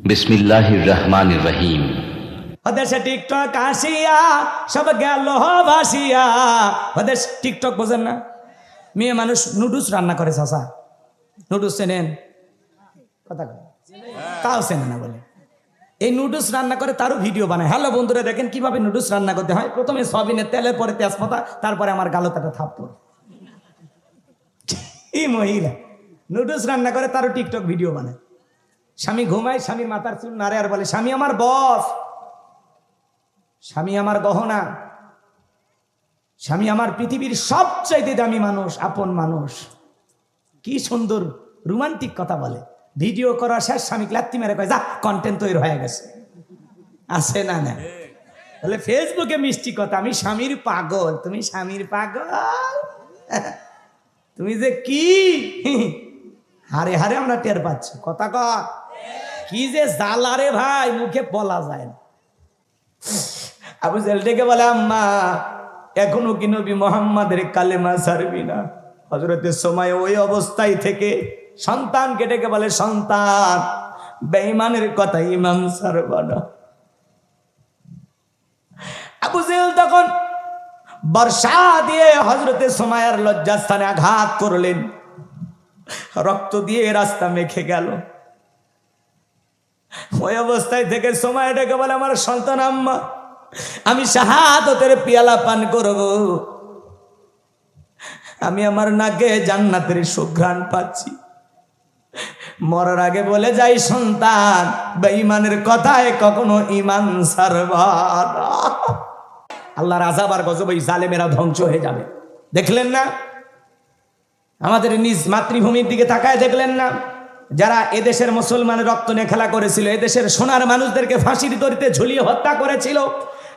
বিসমিল্লাহির রহমানির রহিম। ওদেশে টিকটক আসিয়া সব গেল ভাসিয়া। ওদেশ টিকটক বোঝেন না? মেয়ে মানুষ নুডলস রান্না করে, চাচা নুডলস চেনেন? কথা কয় তাও চেনে না বলে। এই নুডলস রান্না করে তারও ভিডিও বানায়। হ্যালো বন্ধুরা, দেখেন কিভাবে নুডলস রান্না করতে হয়। প্রথমে সয়াবিনের তেলের, পরে তেজপাতা, তারপরে আমার গালতাটা থাপ্পড়। এই মহিলা নুডলস রান্না করে তারও টিকটক ভিডিও বানায়। স্বামী ঘুমায়, স্বামীর মাথার চুল নাড়ে আর বলে স্বামী আমার বস, স্বামী আমার গহনা, স্বামী আমার পৃথিবীর সবচাইতে দামি মানুষ, আপন মানুষ। কি সুন্দর রোমান্টিক কথা বলে। ভিডিও করা শেষ, স্বামী লাত্তি মেরে কয় যা কন্টেন্ট তৈরি হয়ে গেছে। আছে না? না বলে ফেসবুকে মিষ্টি কথা, আমি স্বামীর পাগল। তুমি স্বামীর পাগল? তুমি যে কি হারে হারে আমরা টের পাচ্ছি। কথা কয় কি যে জ্বালা রে ভাই, মুখে বলা যায় না। আবু জেহেল ডেকে বলে আম্মা এখনো কি নবী মুহাম্মাদের কালেমা ছাড়বি না? হযরতের সময় ওই অবস্থায় থেকে সন্তানকে ডেকে বলে সন্তান বেঈমানের কথা ইমান ছাড়বা না। আবু জেহেল তখন বর্ষা দিয়ে হযরতের সুমাইয়ার লজ্জাস্থানে আঘাত করলেন, রক্ত দিয়ে রাস্তা মেখে গেল। ওই অবস্থায় থেকে সুমাইয়া ডেকে বলে আমার সন্তান আম্মা আমি শাহাদাতের পেয়ালা পান করব, আমি আমার নাকে জান্নাতের সুঘ্রাণ পাচ্ছি। মরার আগে বলে যাই সন্তান বেঈমানের কথায় কখনো ঈমান ছাড়বা না। আল্লাহর আযাব আর গজব, এই জালেমেরা ধ্বংস হয়ে যাবে। দেখলেন না? আমাদের নিজ মাতৃভূমির দিকে তাকায় দেখলেন না? যারা এদেশের মুসলমানের রক্ত নিয়ে খেলা করেছিল, এদেশের সোনার মানুষদেরকে ফাঁসির দড়িতে ঝুলিয়ে হত্যা করেছিল,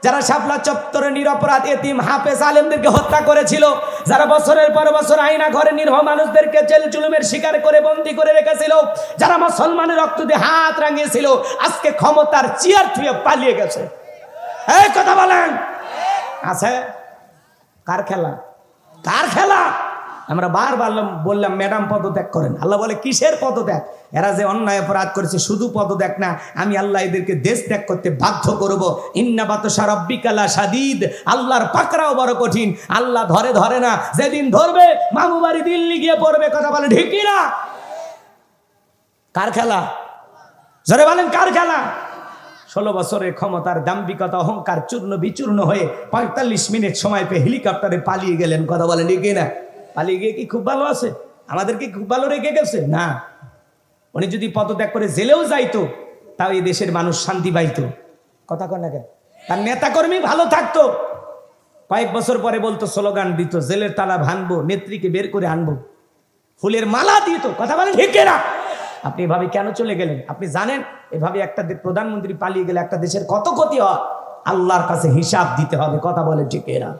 যারা শাপলা চত্বরে নিরপরাধ এতিম হাফেজ আলেমদেরকে হত্যা করেছিল, যারা বছরের পর বছর আয়না ঘরে নিরহ মানুষদেরকে জেল জুলুমের শিকার করে বন্দী করে রেখেছিল, যারা মুসলমানের রক্ত দিয়ে হাত রাঙিয়েছিল, আজকে ক্ষমতার চেয়ার ছুঁয়ে পালিয়ে গেছে। এই কথা বলেন আছে? কার খেলা? কার খেলা? আমরা বারবার বললাম ম্যাডাম পদত্যাগ করেন। আল্লাহ বলে কিসের পদত্যাগ? এরা যে অন্যায় অপরাধ করেছে, শুধু পদত্যাগ না, আমি আল্লাহ এদেরকে দেশ ত্যাগ করতে বাধ্য করব। ইন্না বাতশা রাব্বিকা লাশাদীদ, আল্লাহর পাকড়াও বড় কঠিন। আল্লাহ ধরে ধরে না, যেদিন ধরবে মামু বাড়ি দিল্লি গিয়ে পড়বে। কথা বলে ঠিক কি না? কার খেলা? জোরে বলেন কার খেলা? 16 বছরের ক্ষমতার দাম্ভিকতা অহংকার চূর্ণ বিচূর্ণ হয়ে 45 মিনিট সময় পেয়ে হেলিকপ্টারে পালিয়ে গেলেন। কথা বলে ঠিক না? পালিয়ে গিয়ে কি খুব ভালো আছে? আমাদের কি খুব ভালো রেখে গেছে? না। উনি যদি পদত্যাগ করে জেলেও যাইতো, তাও এই দেশের মানুষ শান্তি পাইতো। কথা কন না কেন? তার নেতাকর্মী ভালো থাকতো। কয়েক বছর পরে বলতো, স্লোগান দিত, জেলের তালা ভাঙবো, নেত্রীকে বের করে আনবো, ফুলের মালা দিত। কথা বলেন ঠিক না? আপনি এভাবে কেন চলে গেলেন? আপনি জানেন এভাবে একটা প্রধানমন্ত্রী পালিয়ে গেলে একটা দেশের কত ক্ষতি হয়? আল্লাহর কাছে হিসাব দিতে হবে। কথা বলে ঠিক না?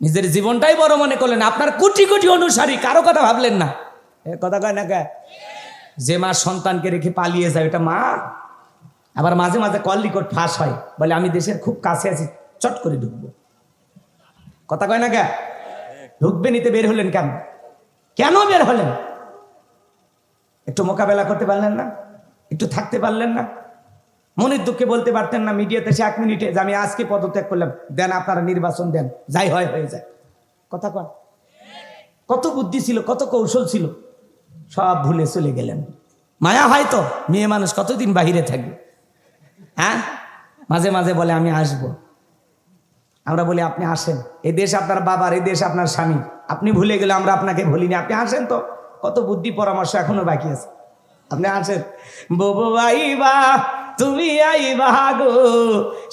নিজের জীবনটাই বড় মনে করলেন, আপনার কোটি কোটি অনুসারী, কারো কথা ভাবলেন না। কথা কয় না কে? যে মা সন্তানকে রেখে পালিয়ে যায় ওটা মা? আবার মাঝে মাঝে কল রেকর্ড ফাঁস হয়, বলে আমি দেশের খুব কাছে আছি, চট করে ঢুকবো। কথা কয় না কে? ঢুকবে নিতে বের হলেন কেন? কেন বের হলেন? একটু মোকাবেলা করতে পারলেন না? একটু থাকতে পারলেন না? মনের দুঃখে বলতে পারতেন না মিডিয়াতে এসে 1 মিনিটে যে আমি আজকে পদত্যাগ করলাম, দেন আপনারা নির্বাচন দেন, যাই হয় হয়ে যায়। কথা কন। কত বুদ্ধি ছিল, কত কৌশল ছিল, সব ভুলে চলে গেলেন। মায়া হয় তো, মেয়ে মানুষ কতদিন বাহিরে থাকবে? হ্যাঁ, মাঝে মাঝে বলে আমি আসব। আমরা বলি আপনি আসেন, এই দেশ আপনার বাবার, এই দেশ আপনার স্বামী, আপনি ভুলে গেলে আমরা আপনাকে ভুলিনি, আপনি আসেন তো। কত বুদ্ধি পরামর্শ এখনো বাকি আছে, আপনি আসেন। বুবু আইবা তুমি আইবা গো,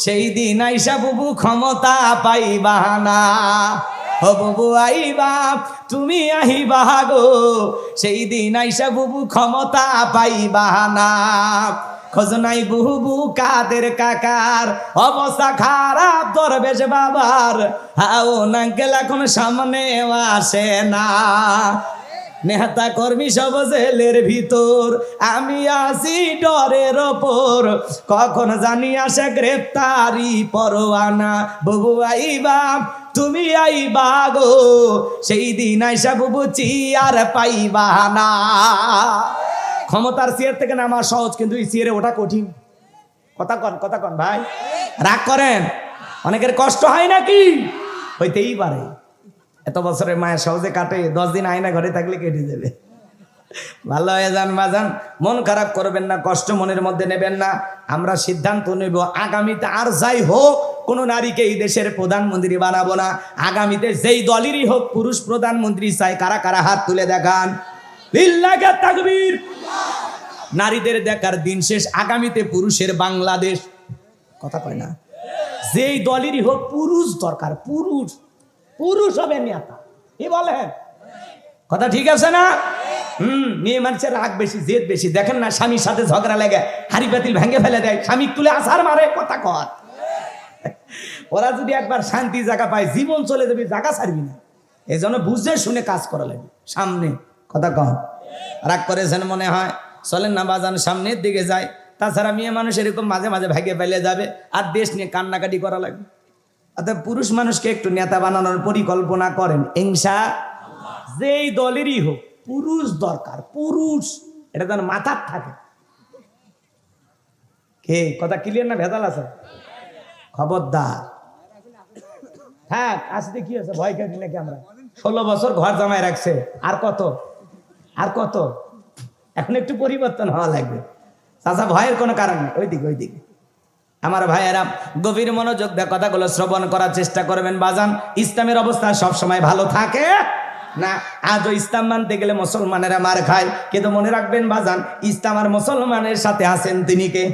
সেই দিন আইসা বুবু ক্ষমতা পাইবা না। ও বুবু আইবা তুমি আইবা গো, সেই দিন আইসা বুবু ক্ষমতা পাইবা না। খোঁজ নাই বুবু কাদের কাকার, অবস্থা খারাপ দরবেশ বাবার, হাও নাঙ্কেল এখন সামনে আসে না। নেতা কর্মী সব জেলের ভিতর, আমি আসি ডরের ওপর, কখন জানি আসে গ্রেপ্তারি পরোয়ানা। বুবু আইবা তুমি আইবা গো, সেই দিন আইসা বুবু চিয়ার পাইবা না। ক্ষমতার চেয়ার থেকে নামা সহজ, কিন্তু এই চেয়ারে ওঠা কঠিন। কথা কন ভাই, রাগ করেন, অনেকের কষ্ট হয় নাকি? হইতেই পারে। এত বছরের মায়ের সহজে কাটে, 10 দিন আয়না ঘরে থাকলে কেটে যাবে। ভালো হয়ে যান বাজান, মন খারাপ করবেন না, কষ্ট মনের মধ্যে নেবেন না। আমরা সিদ্ধান্ত নেব আগামীতে আর যাই হোক কোন নারীকে এই দেশের প্রধানমন্ত্রী বানাবো না। আগামীতে যেই দলেরই হোক পুরুষ প্রধানমন্ত্রী চাই, কারা কারা হাত তুলে দেখান। লিল্লাহি তাকবীর। নারীদের দেখার দিন শেষ, আগামীতে পুরুষের বাংলাদেশ। কথা কয় না? যেই দলেরই হোক পুরুষ দরকার, পুরুষ হবে নেতা। কি বলেন? কথা ঠিক আছে না? মেয়ে মানুষের রাগ বেশি, জেদ বেশি। দেখেন না, স্বামীর সাথে ঝগড়া লেগে হাড়ি পাতিল ভেঙে ফেলে দেয়, স্বামী তুলে আছাড় মারে। কথা কর। ওরা যদি একবার শান্তি জায়গা পায়, জীবন চলে যাবে, জায়গা ছাড়বি না। এই জন্য বুঝে শুনে কাজ করা লাগবে সামনে। কথা কন। রাগ করেছেন মনে হয়, চলেন না বাজান সামনের দিকে যায়। তাছাড়া মেয়ে মানুষ এরকম মাঝে মাঝে ভেঙে ফেলে যাবে, আর দেশ নিয়ে কান্নাকাটি করা লাগবে। অর্থাৎ পুরুষ মানুষকে একটু নেতা বানানোর পরিকল্পনা করেন ইনশাআল্লাহ। যেই দলেরই হোক পুরুষ দরকার, পুরুষ। এটা যেন মাথার থাকে। কে কথা ক্লিয়ার না ভেজাল আছে? খবরদার। হ্যাঁ, আসতে কি আছে, ভয় কাটি নাকি আমরা? 16 বছর ঘর জামাই রাখছে, আর কত? এখন একটু পরিবর্তন হওয়া লাগবে। চাচা, ভয়ের কোনো কারণ নেই। ওইদিকে আমার ভাইয়েরা গভীর মনোযোগ দিয়ে কথাগুলো শ্রবণ করার চেষ্টা করবেন বাজান। ইসলামের অবস্থা সবসময় ভালো থাকে না। আজও ইসলাম মানতে গেলে মুসলমানেরা মার খায়, কিন্তু মনে রাখবেন বাজান, ইসলাম আর মুসলমানের সাথে আছেন তিনি কে?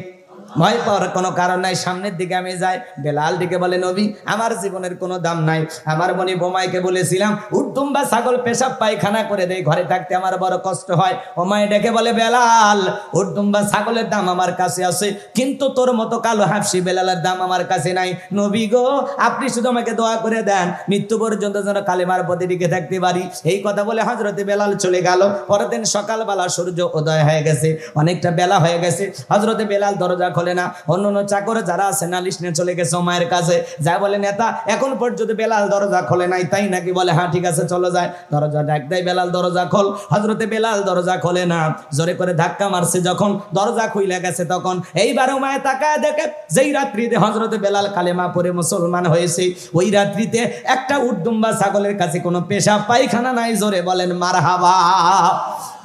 ভয় পাওয়ার কোনো কারণ নাই। সামনের দিকে আমি যাই, বেলাল দিকে বলে, নবী আমার জীবনের কোনো দাম নাই। আমার মনি বোমাইকে বলেছিলাম উটদুম্বা ছাগল পেশাব পায়খানা করে দেয়, ঘরে থাকতে আমার বড় কষ্ট হয়। ওমাই ডেকে বলে, বেলাল উটদুম্বা ছাগলের দাম আমার কাছে আছে, কিন্তু তোর মতো কালো হাফসি বেলালের দাম আমার কাছে নাই। নবী গো, আপনি শুধু আমাকে দোয়া করে দেন, মৃত্যু পর্যন্ত যেন কালেমার পথে টিকে থাকতে পারি। এই কথা বলে হযরতে বেলাল চলে গেল। পরের দিন সকালবেলা সূর্য উদয় হয়ে গেছে, অনেকটা বেলা হয়ে গেছে। হযরতে বেলাল দরজা খোলে না। অন্য চাকর যারা আছে নালিশ নিয়ে চলে গেছে মায়ের কাছে। যা বলে, নেতা এখন পর্যন্ত বেলাল দরজা খোলে নাই, তাই নাকি? বলে, হ্যাঁ ঠিক আছে চলো যায়। দরজা ডাক দেয়, বেলাল দরজা খোল। হযরতে বেলাল দরজা খোলে না। জোরে করে ধাক্কা মারছে, যখন দরজা খুলে গেছে তখন এইবারও মায়ে তাকায় দেখে যেই রাত্রিতে হযরতে বেলাল কালেমা পড়ে মুসলমান হয়েছে, ওই রাত্রিতে একটা উটদুম্বা ছাগলের কাছে কোনো পেশাব পায়খানা নাই। জোরে বলেন মারহাবা।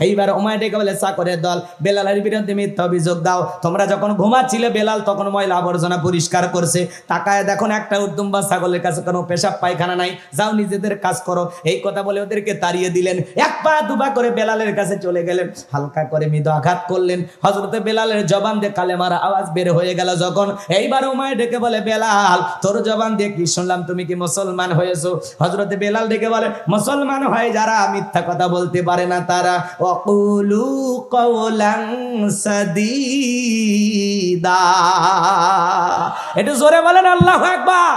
এইবার ওমায় ডেকে বলে, চাকরের দল বেলালের বিরুদ্ধে মিথ্যা অভিযোগ দাও। তোমরা যখন ঘুমাচ্ছিলে বেলাল তখন ময়লা আবর্জনা পরিষ্কার করছে, তাকায় দেখুন একটা উটদুম্বা ছাগলের কাছে কোনো পেশাব পায়খানা নাই, যাও নিজেদের কাজ করো। এই কথা বলে ওদেরকে তাড়িয়ে দিলেন। এক পা দুপা করে বেলালের কাছে চলে গেলেন, হালকা করে মৃদু আঘাত করলেন। হযরতে বেলালের জবান দিয়ে কালেমার আওয়াজ বের হয়ে গেল যখন, এইবার ওমায় ডেকে বলে, বেলাল তোর জবান দিয়ে কি শুনলাম, তুমি কি মুসলমান হয়েছো? হযরতে বেলাল ডেকে বলে, মুসলমান হয় যারা মিথ্যা কথা বলতে পারে না তারা। ওয়াকুলু কওলান সাদীদা। একটু জোরে বলেন আল্লাহু আকবার।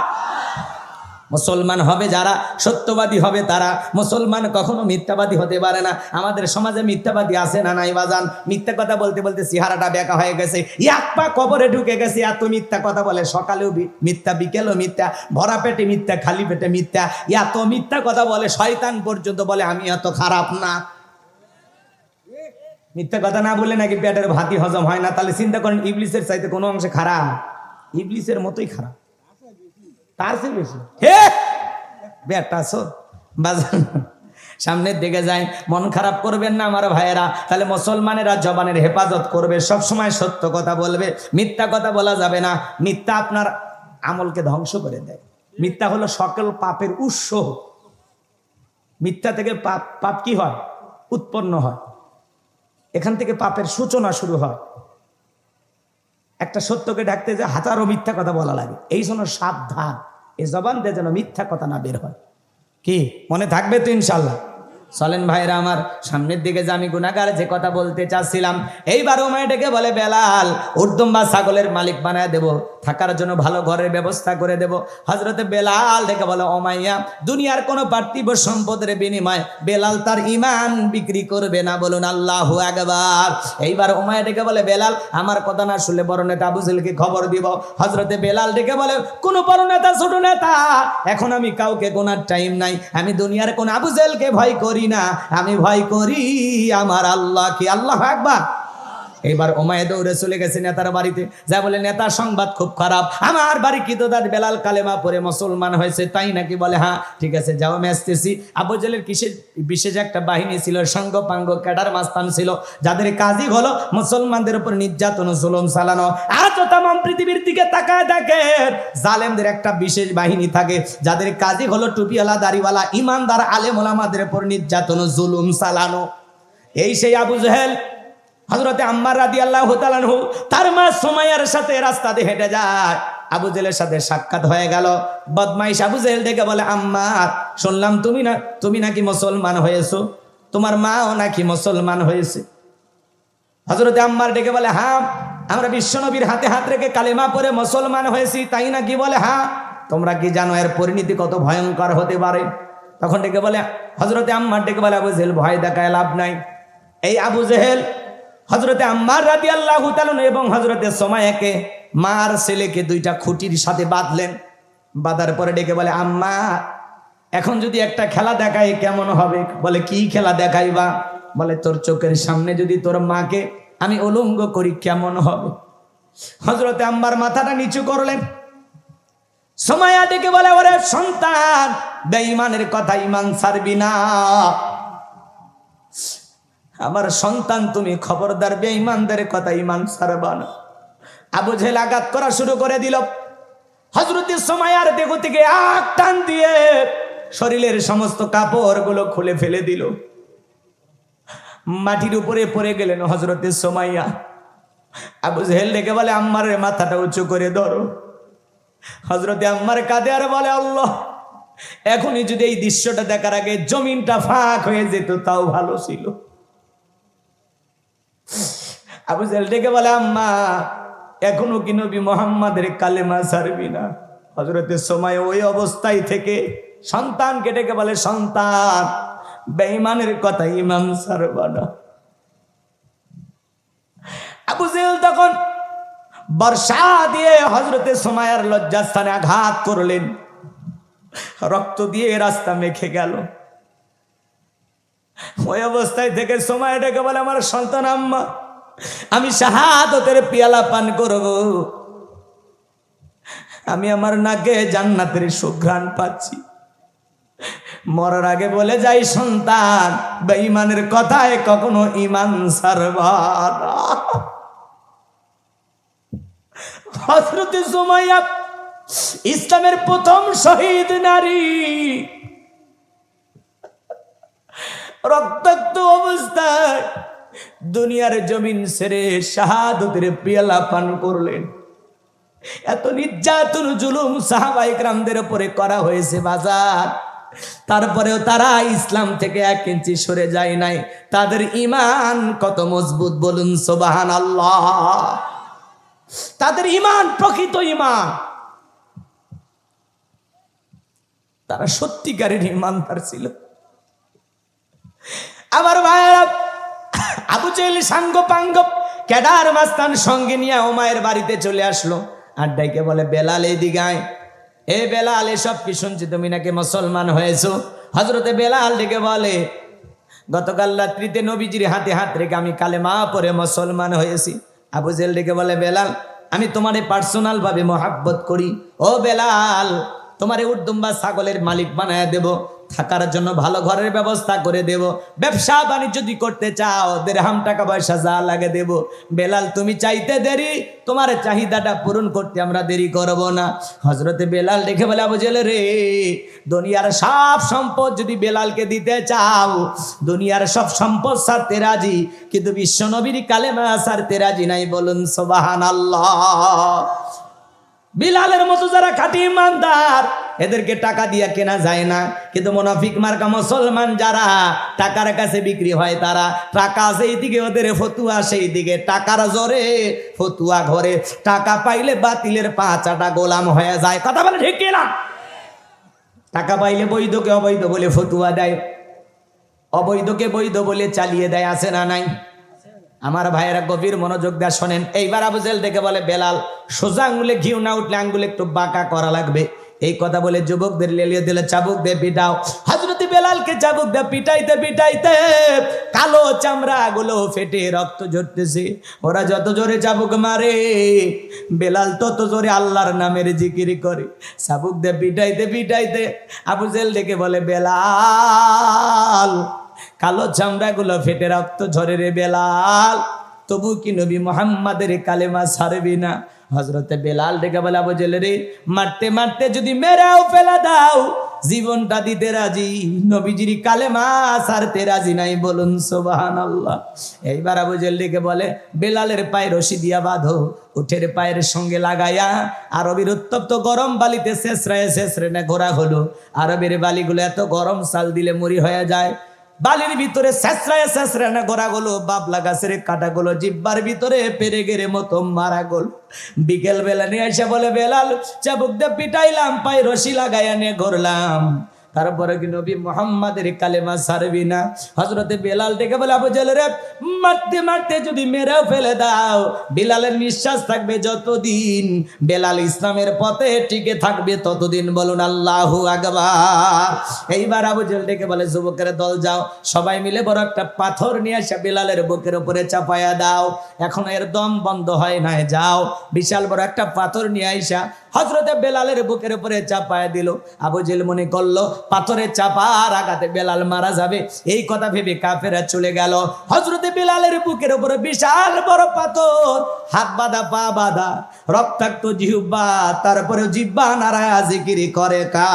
মুসলমান হবে যারা, সত্যবাদী হবে তারা। মুসলমান কখনো মিথ্যাবাদী হতে পারে না। আমাদের সমাজে মিথ্যাবাদী আছে না নাই বাজান? মিথ্যা কথা বলতে বলতে চেহারাটা বেঁকা হয়ে গেছে, এক পা কবরে ঢুকে গেছে। এত মিথ্যা কথা বলে, সকালেও মিথ্যা, বিকেলেও মিথ্যা, ভরা পেটে মিথ্যা, খালি পেটে মিথ্যা। এত মিথ্যা কথা বলে, শয়তান পর্যন্ত বলে আমি এত খারাপ না। মিথ্যা কথা না বলে নাকি পেটের ভাতই হজম হয় না। তাহলে চিন্তা করেন, ইবলিসের চাইতে কোনো অংশে খারাপ? ইবলিসের মতোই খারাপ, তার চেয়ে বেশি। হে বেটা বাজান, সামনের দিকে যাই। মন খারাপ করবেন না আমার ভাইয়েরা। তাহলে মুসলমানেরা জবানের হেফাজত করবে, সবসময় সত্য কথা বলবে, মিথ্যা কথা বলা যাবে না। মিথ্যা আপনার আমলকে ধ্বংস করে দেয়। মিথ্যা হলো সকল পাপের উৎস। মিথ্যা থেকে পাপ কি হয়? উৎপন্ন হয়। এখান থেকে পাপের সূচনা শুরু হয়। একটা সত্যকে ঢাকতে যে হাজারো মিথ্যা কথা বলা লাগে। এই জন্য সাবধান, এই জবান দিয়ে যেন মিথ্যা কথা না বের হয়। কি মনে থাকবে তো ইনশাল্লাহ? চলেন ভাইরা আমার, সামনের দিকে যে আমি গুনাহগার যে কথা বলতে চাচ্ছিলাম। এইবার ওমায় ডেকে বলে, বেলাল উটদুম্বা ছাগলের মালিক বানায় দেব, থাকার জন্য ভালো ঘরের ব্যবস্থা করে দেব। হযরতে বেলাল ডেকে বলে, ওমাইয়া দুনিয়ার কোনো পার্থিব সম্পদের বিনিময়ে বেলাল তার ঈমান বিক্রি করবে না। বলুন আল্লাহু আকবার। এইবার ওমায় ডেকে বলে, বেলাল আমার কথা না শুনলে বড় নেতা আবু জেহেলকে খবর দিব। হযরতে বেলাল ডেকে বলে, কোন বড় নেতা ছোট নেতা, এখন আমি কাউকে গোনার টাইম নাই। আমি দুনিয়ার কোন আবু জেহেলকে ভয় করি না, আমি ভয় করি আমার আল্লাহকে। আল্লাহু আকবার। এইবার ওমায়ে দৌড়ে চলে গেছে নেতার বাড়িতে, যা বলে নেতা সংবাদ খুব খারাপ, আমার বাড়ি কি তোদার বেলাল কালেমা পড়ে মুসলমান হয়েছে, তাই নাকি? বলে হ্যাঁ, ঠিক আছে যাও আমি আসতেছি। আবু জেলের বিশেষ একটা বাহিনী ছিল, সঙ্গপাঙ্গ ক্যাডার মাস্তান ছিল, যাদের কাজই হলো মুসলমানদের উপর নির্যাতন জুলুম চালানো। আজ তাম পৃথিবীর দিকে তাকায় দেখেন, জালেমদের একটা বিশেষ বাহিনী থাকে, যাদের কাজই হলো টুপিওয়ালা দাড়িওয়ালা ইমানদার আলেম ওলামাদের উপর নির্যাতন জুলুম চালানো। এই সেই আবু জেহেল হযরতে আম্মার রাদিয়াল্লাহু তাআলা আনহু তার মা সুমাইয়ার সাথে রাস্তা দিয়ে হেঁটে যায়। আবু জেহেলের সাথে সাক্ষাৎ হয়ে গেল। বদমাইশ আবু জেহেল ডেকে বলে, আম্মার, শুনলাম তুমি নাকি মুসলমান হয়েছো, তোমার মাও নাকি মুসলমান হয়েছে। হযরতে আম্মার ডেকে বলে, হ্যাঁ, আমরা বিশ্বনবীর হাতে হাত রেখে কালেমা পড়ে মুসলমান হয়েছি, তাই নাকি? বলে হ্যাঁ। তোমরা কি জানো এর পরিণতি কত ভয়ঙ্কর হতে পারে? তখন ডেকে বলে, হযরতে আম্মার ডেকে বলে, আবু জেহেল ভয় দেখায় লাভ নাই। এই আবু জেহেল হযরতে আম্মার রাদিয়াল্লাহু তাআলা এবং হযরতে সুমাইয়াকে, মার ছেলেকে দুইটা খুঁটির সাথে বাঁধলেন। বাঁধার পরে ডেকে বলে, আম্মা, এখন যদি একটা খেলা দেখাই কেমন হবে? বলে কি খেলা দেখাইবা? বলে তোর চোখের সামনে যদি তোর মাকে আমি উলঙ্গ করি কেমন হবে? হযরতে আম্মার মাথাটা নিচু করলেন। সুমাইয়া ডেকে বলে, ওরে সন্তান, বেঈমানের কথা ঈমান ছাড়বি না। আমার সন্তান, তুমি খবরদার বেঈমানদের কথা ঈমান ছাড়বা না। আবু জেহেল আঘাত করা শুরু করে দিল। হযরতে সুমাইয়ার দেহ থেকে আগ টান দিয়ে শরীরের সমস্ত কাপড়গুলো খুলে ফেলে দিল। মাটির উপরে পড়ে গেলেন হযরতে সুমাইয়া। আবু জেহেল ডেকে বলে, আম্মারের মাথাটা উঁচু করে ধরো। হযরতে আম্মার কাঁদে আর বলে, আল্লাহ, এখনই যদি এই দৃশ্যটা দেখার আগে জমিনটা ফাঁক হয়ে যেত তাও ভালো ছিল। আবু জেহেল ডেকে বলে, আম্মা, এখনো কি নবী মুহাম্মাদের কালেমা ছাড়বি না? হযরতে সুমাইয়া ওই অবস্থায় থেকে সন্তানকে ডেকে বলে, সন্তান, বেঈমানের কথা ঈমান ছাড়বা না। আবু জেহেল তখন বর্ষা দিয়ে হযরতে সুমাইয়ার লজ্জাস্থানে আঘাত করলেন, রক্ত দিয়ে রাস্তা মেখে গেল। ওই অবস্থায় থেকে সুমাইয়া ডেকে বলে, আমার সন্তান, আম্মা, আমি শাহাদাতের পেয়ালা পান করব, আমি আমার নাকে জান্নাতের সুঘ্রাণ পাচ্ছি। মরার আগে বলে যাই, সন্তান, বেঈমানের কথায় কখনো ঈমান ছাড়বা না। হযরতে সুমাইয়া ইসলামের প্রথম শহীদ নারী, রক্তাক্ত অবস্থায় দুনিয়ার জমিন ছেড়ে শাহাদাতের পেয়ালা পান করলেন। এত নির্যাতন জুলুম সাহাবায়ে কেরামদের উপরে করা হয়েছে বাজার, তারপরেও তারা ইসলাম থেকে 1 ইঞ্চি সরে যায় নাই। তাদের ঈমান কত মজবুত বলুন সুবহানাল্লাহ। তাদের ঈমান প্রকৃত ঈমান, তারা সত্যিকারের ঈমানদার ছিল। আবার ভাইরা, আবু জেহেল সাঙ্গপাঙ্গ ক্যাডার মাস্তান সঙ্গে নিয়ে ওমায়ের বাড়িতে চলে আসলো। আর ডাইকে বলে, বেলাল এদিকে আয়। এ বেলাল, এসব কি শুনছি, তুমি নাকি মুসলমান হয়েছো? হযরতে বেলাল ডেকে বলে, গতকাল রাত্রিতে নবীজির হাতে হাত রেখে আমি কালেমা পড়ে মুসলমান হয়েছি। আবু জেহেল ডেকে বলে, বেলাল, আমি তোমারে পার্সোনাল ভাবে মহাব্বত করি। ও বেলাল, তোমারে উর্দুম্বা ছাগলের মালিক বানায় দেব, থাকার জন্য ভালো ঘরের ব্যবস্থা করে দেব, ব্যবসা বাণিজ্য যদি করতে চাও দিরহাম টাকা পয়সা যা লাগে দেব। বেলাল, তুমি চাইতে দেরি, তোমার চাহিদাটা পূরণ করতে আমরা দেরি করব না। হযরতে বেলাল দেখে বলে, আবু জেহেল রে, দুনিয়ার সব সম্পদ যদি বেলালকে দিতে চাও, দুনিয়ার সব সম্পদ ছাড়তে রাজি, কিন্তু বিশ্বনবীর কালেমা ছাড়তে রাজি নাই। বলুন সুবহানাল্লাহ। বিলালের মতো যারা খাঁটি ইমানদার, এদেরকে টাকা দিয়ে কেনা যায় না, কিন্তু মুনাফিক মার্কা মুসলমান যারা টাকার কাছে বিক্রি হয়, তারা টাকা সেই দিকে ওদের ফতুয়া সেই দিকে, টাকার জোরে ফতুয়া ঘরে, টাকা পাইলে বাতিলের 5 গোলাম হয়ে যায়। কথা বলে ঠিক না? টাকা পাইলে বৈধকে অবৈধ বলে ফতুয়া দেয়, অবৈধকে বৈধ বলে চালিয়ে দেয়, আছে না নাই? আমার ভাইয়েরা গভীর মনোযোগ দিয়ে শোনেন। এইবার আবু জেহেল দেখে বলে, বেলাল, সোজা আঙ্গুলে ঘিউ না উঠলে আঙ্গুলে একটু বাঁকা করা লাগবে, এই কথা বলে যুবকদের লেলিয়ে দিলে চাবুক দিয়ে পিটাও। হযরত বেলালকে চাবুক দিয়ে পিটাইতে পিটাইতে কালো চামড়া গুলো ফেটে রক্ত ঝরতেছে। ওরা যত জোরে চাবুক মারে বেলাল তত জোরে আল্লাহর নামের জিকির করে। চাবুক দিয়ে পিটাইতে পিটাইতে আবু জেহেল ডেকে বলে, বেলাল কালো চামড়া গুলো ফেটে রক্ত ঝরে রে বেলাল, তবু কি নবী মুহাম্মাদের কালেমা ছাড়বি না? হযরতে বেলাল ডেকে বলে, আবু জেহেল রে, মারতে মারতে যদি মেরেও ফেলে দাও জীবনটা দিতে রাজি, নবীজির কালেমা ছাড়তে রাজি নাই, বলুন সুবহানাল্লাহ। এইবার আবু জেহেল ডেকে বলে, বেলালের পায়ে রশি দিয়া বাঁধো, উঠের পায়ের সঙ্গে লাগাইয়া আরবের উত্তপ্ত গরম বালিতে শেষরায় শেষরে ঘোরা হলো। আরবের বালিগুলো এত গরম, সাল দিলে মুড়ি হয়ে যায়। বালির ভিতরে শেষরায় শেষরে ঘোরা গেলো, বাবলা গাছের কাটা গুলো জিব্বার ভিতরে পেরে গেরে মতো মারা গেল। বিকেল বেলা নিয়ে এসে বলে, বেলাল চাবুক দিয়ে পিটাইলাম, পায়ে রশি লাগাইয়া নিয়ে ঘুরলাম, তারপরে কি নবী মুহাম্মাদের কালেমা ছাড়বি না? হযরতে বেলাল ডেকে বলে, আবু জেহেল রে, মারতে মারতে যদি মেরেও ফেলে দাও বেলালের নিঃশ্বাস থাকবে যতদিন, বেলাল ইসলামের পথে টিকে থাকবে ততদিন, বলুন আল্লাহু আকবার। এইবার আবু জেহেল ডেকে বলে, যুবকের দল যাও, সবাই মিলে বড় একটা পাথর নিয়ে এসে বেলালের বুকের উপরে চাপায়া দাও, এখন এর দম বন্ধ হয় না, যাও। বিশাল বড় একটা পাথর নিয়ে আইসা হযরতে বেলালের বুকের উপরে চাপায়া দিল। আবু জেহেল মনে করলো পাথরে চাপার আঘাতে বেলাল মারা যাবে, এই কথা ভেবে কাফেররা চলে গেল। হযরতে বেলালের বুকের উপরে বিশাল বড় পাথর, হাত বাঁধা পা বাঁধা, রক্তাক্ত জিহ্বা, তারপরে জিহ্বা নাড়ায়া জিকিরি করে কা।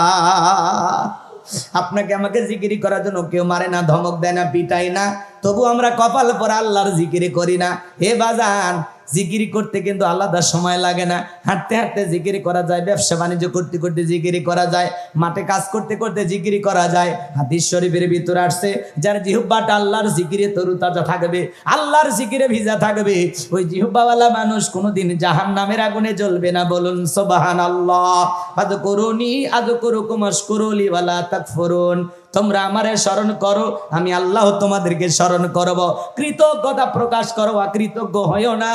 আপনাকে আমাকে জিকিরি করার জন্য কেউ মারে না, ধমক দেয় না, পিটাই না, তবু আমরা কপাল পরে আল্লাহর জিকিরি করি না। হে বাজান, জিকিরি করতে কিন্তু আলাদা সময় লাগে না, হাঁটতে হাঁটতে জিকিরি করা যায়, ব্যবসা বাণিজ্য করতে করতে জিকিরি করা যায়, মাঠে কাজ করতে করতে জিকিরি করা যায়। হাদিস শরীফের ভিতরে আসছে, যার জিহ্বাটা আল্লাহর জিকিরে তরুতাজা থাকবে, আল্লাহর জিকিরে ভিজা থাকবে, ওই জিহ্বাওয়ালা মানুষ কোনোদিন জাহান্নামের আগুনে জ্বলবে না, বলুন সুবহানাল্লাহ। আযকুরুনি আযকুরুকুম ওয়াশকুরুলি ওয়ালা তাকফুরুন, তোমরা আমারে স্মরণ করো, আমি আল্লাহ তোমাদেরকে স্মরণ করব, কৃতজ্ঞতা প্রকাশ করো, অকৃতজ্ঞ হইও না।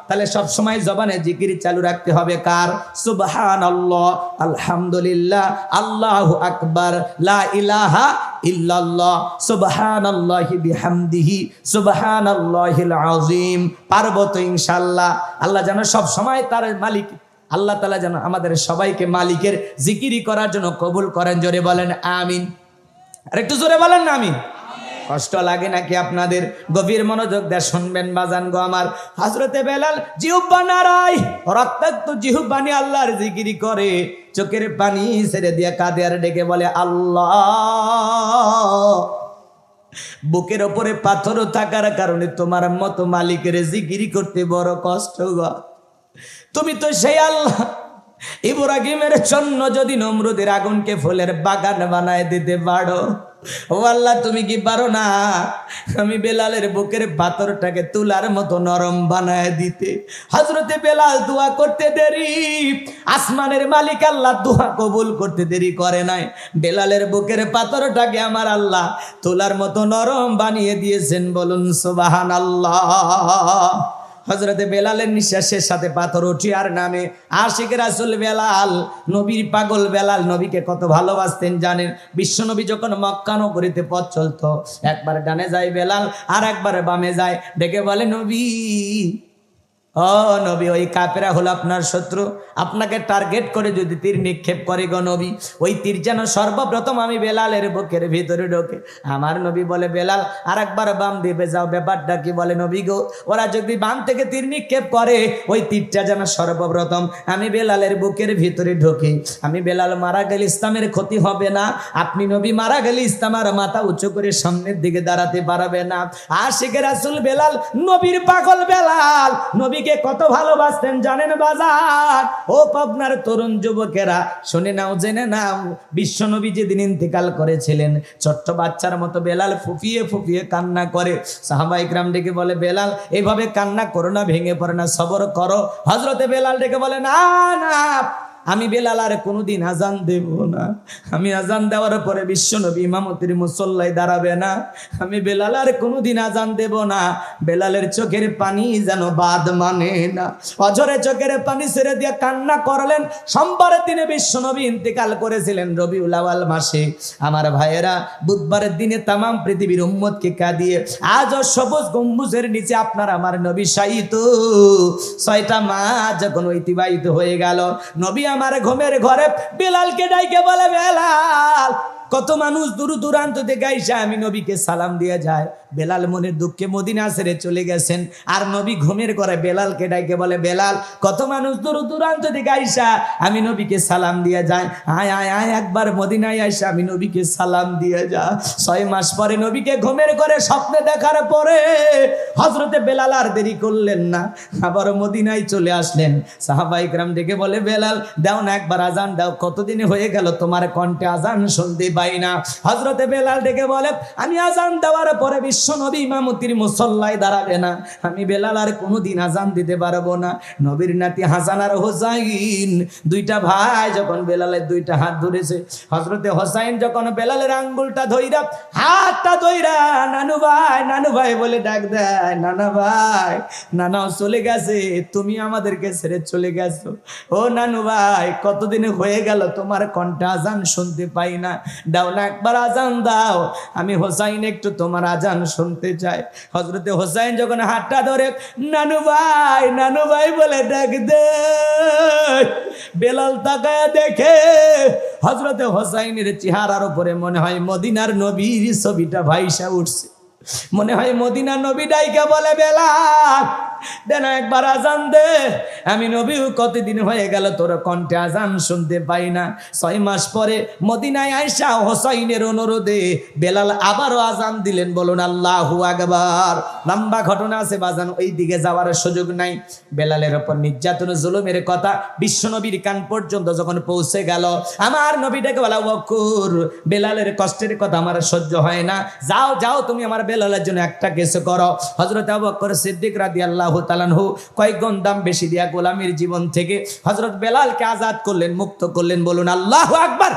তাহলে সব সময় জবানে জিকির চালু রাখতে হবে কার? সুবহানাল্লাহ, আলহামদুলিল্লাহ, আল্লাহু আকবার, লা ইলাহা ইল্লাল্লাহ, সুবহানাল্লাহি বিহামদিহি, সুবহানাল্লাহিল আযীম। পারবো তো ইনশাআল্লাহ। আল্লাহ যেন সব সময় তার মালিক, আল্লাহ তাআলা যেন আমাদের সবাইকে মালিকের জিকিরি করার জন্য কবুল করেন। জোরে বলেন আমিন। আর একটু জোরে বলেন না আমিন। কষ্ট লাগে নাকি আপনাদের? গভীর মনোযোগ দিয়ে শুনবেন বাজান গো আমার। হযরতে বেলাল জিহ্বা নাড়ায়, রক্তাক্ত জিহ্বা নিয়ে আল্লাহর জিকিরি করে, চোখের পানি ছেড়ে দিয়ে কাঁদে আর ডেকে বলে, আল্লাহ। বুকের ওপরে পাথর থাকার কারণে তোমার মতো মালিকের জিকিরি করতে বড় কষ্ট গো। তুমি তো সেই আল্লাহ, ইব্রাহিমের জন্য যদি নমরুদের আগুনকে ফুলের বাগান বানায় দিতে পারো, ও আল্লাহ তুমি কি পারো না আমি বেলালের বুকের পাথরটাকে তুলার মতো নরম বানায় দিতে? হযরতে বেলাল দোয়া করতে দেরি, আসমানের মালিক আল্লাহ দোয়া কবুল করতে দেরি করে নাই। বেলালের বুকের পাথরটাকে আমার আল্লাহ তুলার মতো নরম বানিয়ে দিয়েছেন, বলুন সুবহানাল্লাহ। হযরতে বেলালের নিঃশ্বাসের সাথে পাথর উঠি আর নামে। আশিক রাসূল বেলাল, নবীর পাগল বেলাল, নবীকে কত ভালোবাসতেন জানেন? বিশ্ব নবী যখন মক্কা নগরীতে পথ চলতো, একবার ডানে যায় বেলাল আর একবার বামে যায়, ডেকে বলে, নবী, ও নবী, ওই কাফেরা হলো আপনার শত্রু, আপনাকে টার্গেট করে যদি তীর নিক্ষেপ করে গো নবী, ওই তীর যেন সর্বপ্রথম আমি বেলালের বুকের ভিতরে ঢোকে। আমার নবী বলে, বেলাল আর একবার বাম দিকে যাও। ব্যাপারটা কি? বলে, নবী গো, ওরা যদি বাম থেকে তীর নিক্ষেপ করে, ওই তীরটা যেন সর্বপ্রথম আমি বেলালের বুকের ভিতরে ঢোকে। আমি বেলাল মারা গেলে ইসলামের ক্ষতি হবে না, আপনি নবী মারা গেলে ইসলামের মাথা উঁচু করে সামনের দিকে দাঁড়াতে পারবে না। আশিক রাসূল বেলাল, নবীর পাগল বেলাল, নবীকে কত ভালোবাসতেন জানেন বাজার? ও পাবনার তরুণ যুবকেরা, শুনে নাও, জেনে নাও, বিশ্ব নবী যেদিন ইন্তেকাল করেছিলেন, ছোট্ট বাচ্চার মতো বেলাল ফুফিয়ে ফুফিয়ে কান্না করে। সাহাবায়ে কিরাম ডেকে বলে, বেলাল এইভাবে কান্না করো না, ভেঙে পড়ে না, সবর করো। হযরতে বেলাল ডেকে বলে, না না, আমি বেলাল আর কোনোদিন আজান দেব না। আমি আজান দেওয়ার পরে বিশ্বনবী ইমামতির মুসল্লায় দাঁড়াবে না। আমি বেলাল আর কোনোদিন আজান দেব না। বেলালের চোখের পানি যেন বাদ মানে না। অঝরে চোখের পানি ছেড়ে দিয়ে কান্না করলেন। সোমবারের দিনে বিশ্বনবী ইন্তেকাল করেছিলেন রবিউল আউয়াল মাসে। আমার ভাইয়েরা, বুধবারের দিনে তামাম পৃথিবীর উম্মতকে কাঁদিয়ে আজও সবুজ গম্বুজের নিচে আপনার আমার নবী শায়িত। 6টা মাস যখন অতিবাহিত হয়ে গেল, নবী আমার ঘুমের ঘরে বেলালকে ডাইকে বলে, বেলাল, কত মানুষ দূর দূরান্ত থেকে আইসা আমি নবীকে সালাম দিয়ে যায়। বেলাল মনের দুঃখে মদিনা ছেড়ে চলে গেছেন। আর নবী ঘুমের ঘরে বেলালকে ডাইকে বলে, বেলাল, কত মানুষ দূর দূরান্ত থেকে আইসা আমি নবীকে সালাম দিয়ে যায়। আয় আয় আয়, একবার মদিনায় আইসা আমি নবীকে সালাম দিয়ে যা। 6 মাস পরে নবীকে ঘুমের ঘরে স্বপ্নে দেখার পরে হযরতে বেলাল আর দেরি করলেন না, আবার মদিনায় চলে আসলেন। সাহাবায়ে কেরাম ডেকে বলে, বেলাল, দাও না একবার আজান দাও, কতদিন হয়ে গেল তোমার কণ্ঠে আজান শুনতে পাই না। হযরতে বেলাল ডেকে বলে, আমি আজান দেওয়ার পরে বিশ্বনবী ইমামতির মুসল্লায় দাঁড়াবে না। আমি বেলাল আর কোনোদিন আজান দিতে পারবো না। নবীর নাতি হাসান আর হোসাইন, 2টা ভাই যখন বেলালের 2টা হাত ধরেছে, হযরতে হোসাইন যখন বেলালের আঙ্গুলটা ধইরা, হাতটা ধইরা, নানু ভাই বলে ডাক দেয়। নানা ভাই, নানাও চলে গেছে, তুমি আমাদেরকে ছেড়ে চলে গেছো। ও নানু ভাই, কতদিন হয়ে গেল তোমার কণ্ঠে আজান শুনতে পাই না, দাও না একবার আজান দাও, আমি হোসাইন একটু তোমার আজান শুনতে চাই। হযরতে হোসাইন যখন হাতটা ধরে নানু ভাই বলে ডাক দে, বেলাল তাকায়া দেখে হযরতে হোসাইনের চেহারার উপরে মনে হয় মদিনার নবীর ছবিটা ভাইসা উঠছে। মনে হয় মদিনার নবী ডাইকা বলে, বেলাল, দেন একবার আজান দে, আমি নবী কতদিন হয়ে গেল তোর কণ্ঠে আজান শুনতে পাই না। 6 মাস পরে মদিনায় আয়েশা হোসাইনের অনুরোধে বেলাল আবারও আজান দিলেন। বলুন আল্লাহু আকবার। লম্বা ঘটনা আছে বাজান, ওই দিকে যাওয়ার সুযোগ নাই। বেলালের উপর নির্যাতন জুলুমের কথা বিশ্বনবীর কান পর্যন্ত যখন পৌঁছে গেল, আমার নবীটাকে বলা, বকুর, বেলালের কষ্টের কথা আমার সহ্য হয় না, যাও যাও, তুমি আমার বেলালের জন্য একটা কিছু করো। হযরত আবু বকর সিদ্দিক রাদিয়াল্লাহু তাআলা আনহু কয়েকগুণ দাম বেশি দিয়া গোলামীর জীবন থেকে হযরত বেলালকে আজাদ করলেন, মুক্ত করলেন। বলুন আল্লাহু আকবার।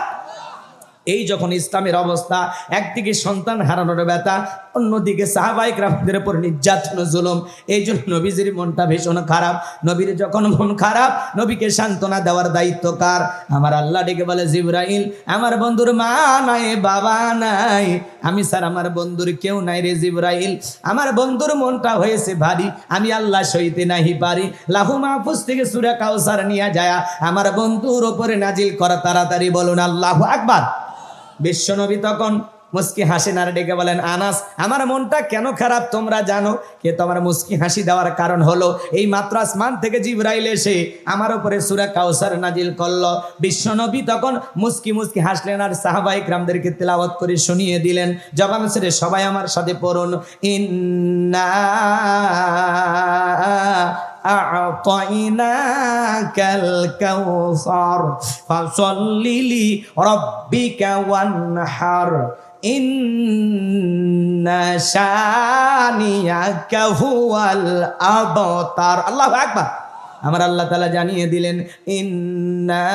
এই যখন ইসলামের অবস্থা, একদিকে সন্তান হারানোর ব্যথা, অন্যদিকে সাহাবায়ে কেরামদের উপর নির্যাতন জুলুম, এই জন্য নবীজির মনটা ভীষণ খারাপ। নবীর যখন মন খারাপ, নবীকে সান্ত্বনা দেওয়ার দায়িত্ব কার? আমার আল্লাহ ডেকে বলে, জিবরাইল, আমার বন্ধুর মা নাই, বাবা নাই, আমি স্যার আমার বন্ধুর কেউ নাই রে জিবরাইল, আমার বন্ধুর মনটা হয়েছে ভারী, আমি আল্লাহ সইতে নাহি পারি, লাহু মাহফুজ থেকে সূরা কাউসার নিয়ে যায় আমার বন্ধুর উপরে নাজিল করা তাড়াতাড়ি। বলুন আল্লাহু আকবার। বিশ্বনবী তখন মুস্কি হাসেন আর ডেকে বলেন, আনাস, আমার মনটা কেন খারাপ তোমরা জানো? কে তোমার মুস্কি হাসি দেওয়ার কারণ হলো এই মাত্র আসমান থেকে জিবরাইল এসে আমার উপরে সূরা কাউসার নাজিল করলো। বিশ্বনবী তখন মুস্কি মুস্কি হাসলেন আর সাহাবায়ে কেরামদেরকে তেলাওয়াত করে শুনিয়ে দিলেন। জবান ছেড়ে সবাই আমার সাথে পড়ুন, ইন্না আ'তাইনাকাল কাউসার ফাসাল্লি লিরাব্বিকা ওয়ানহার ইন্না শানিয়াকা হুয়াল আবতার। আল্লাহু আকবার। আমার আল্লাহ তাআলা জানিয়ে দিলেন, ইন্না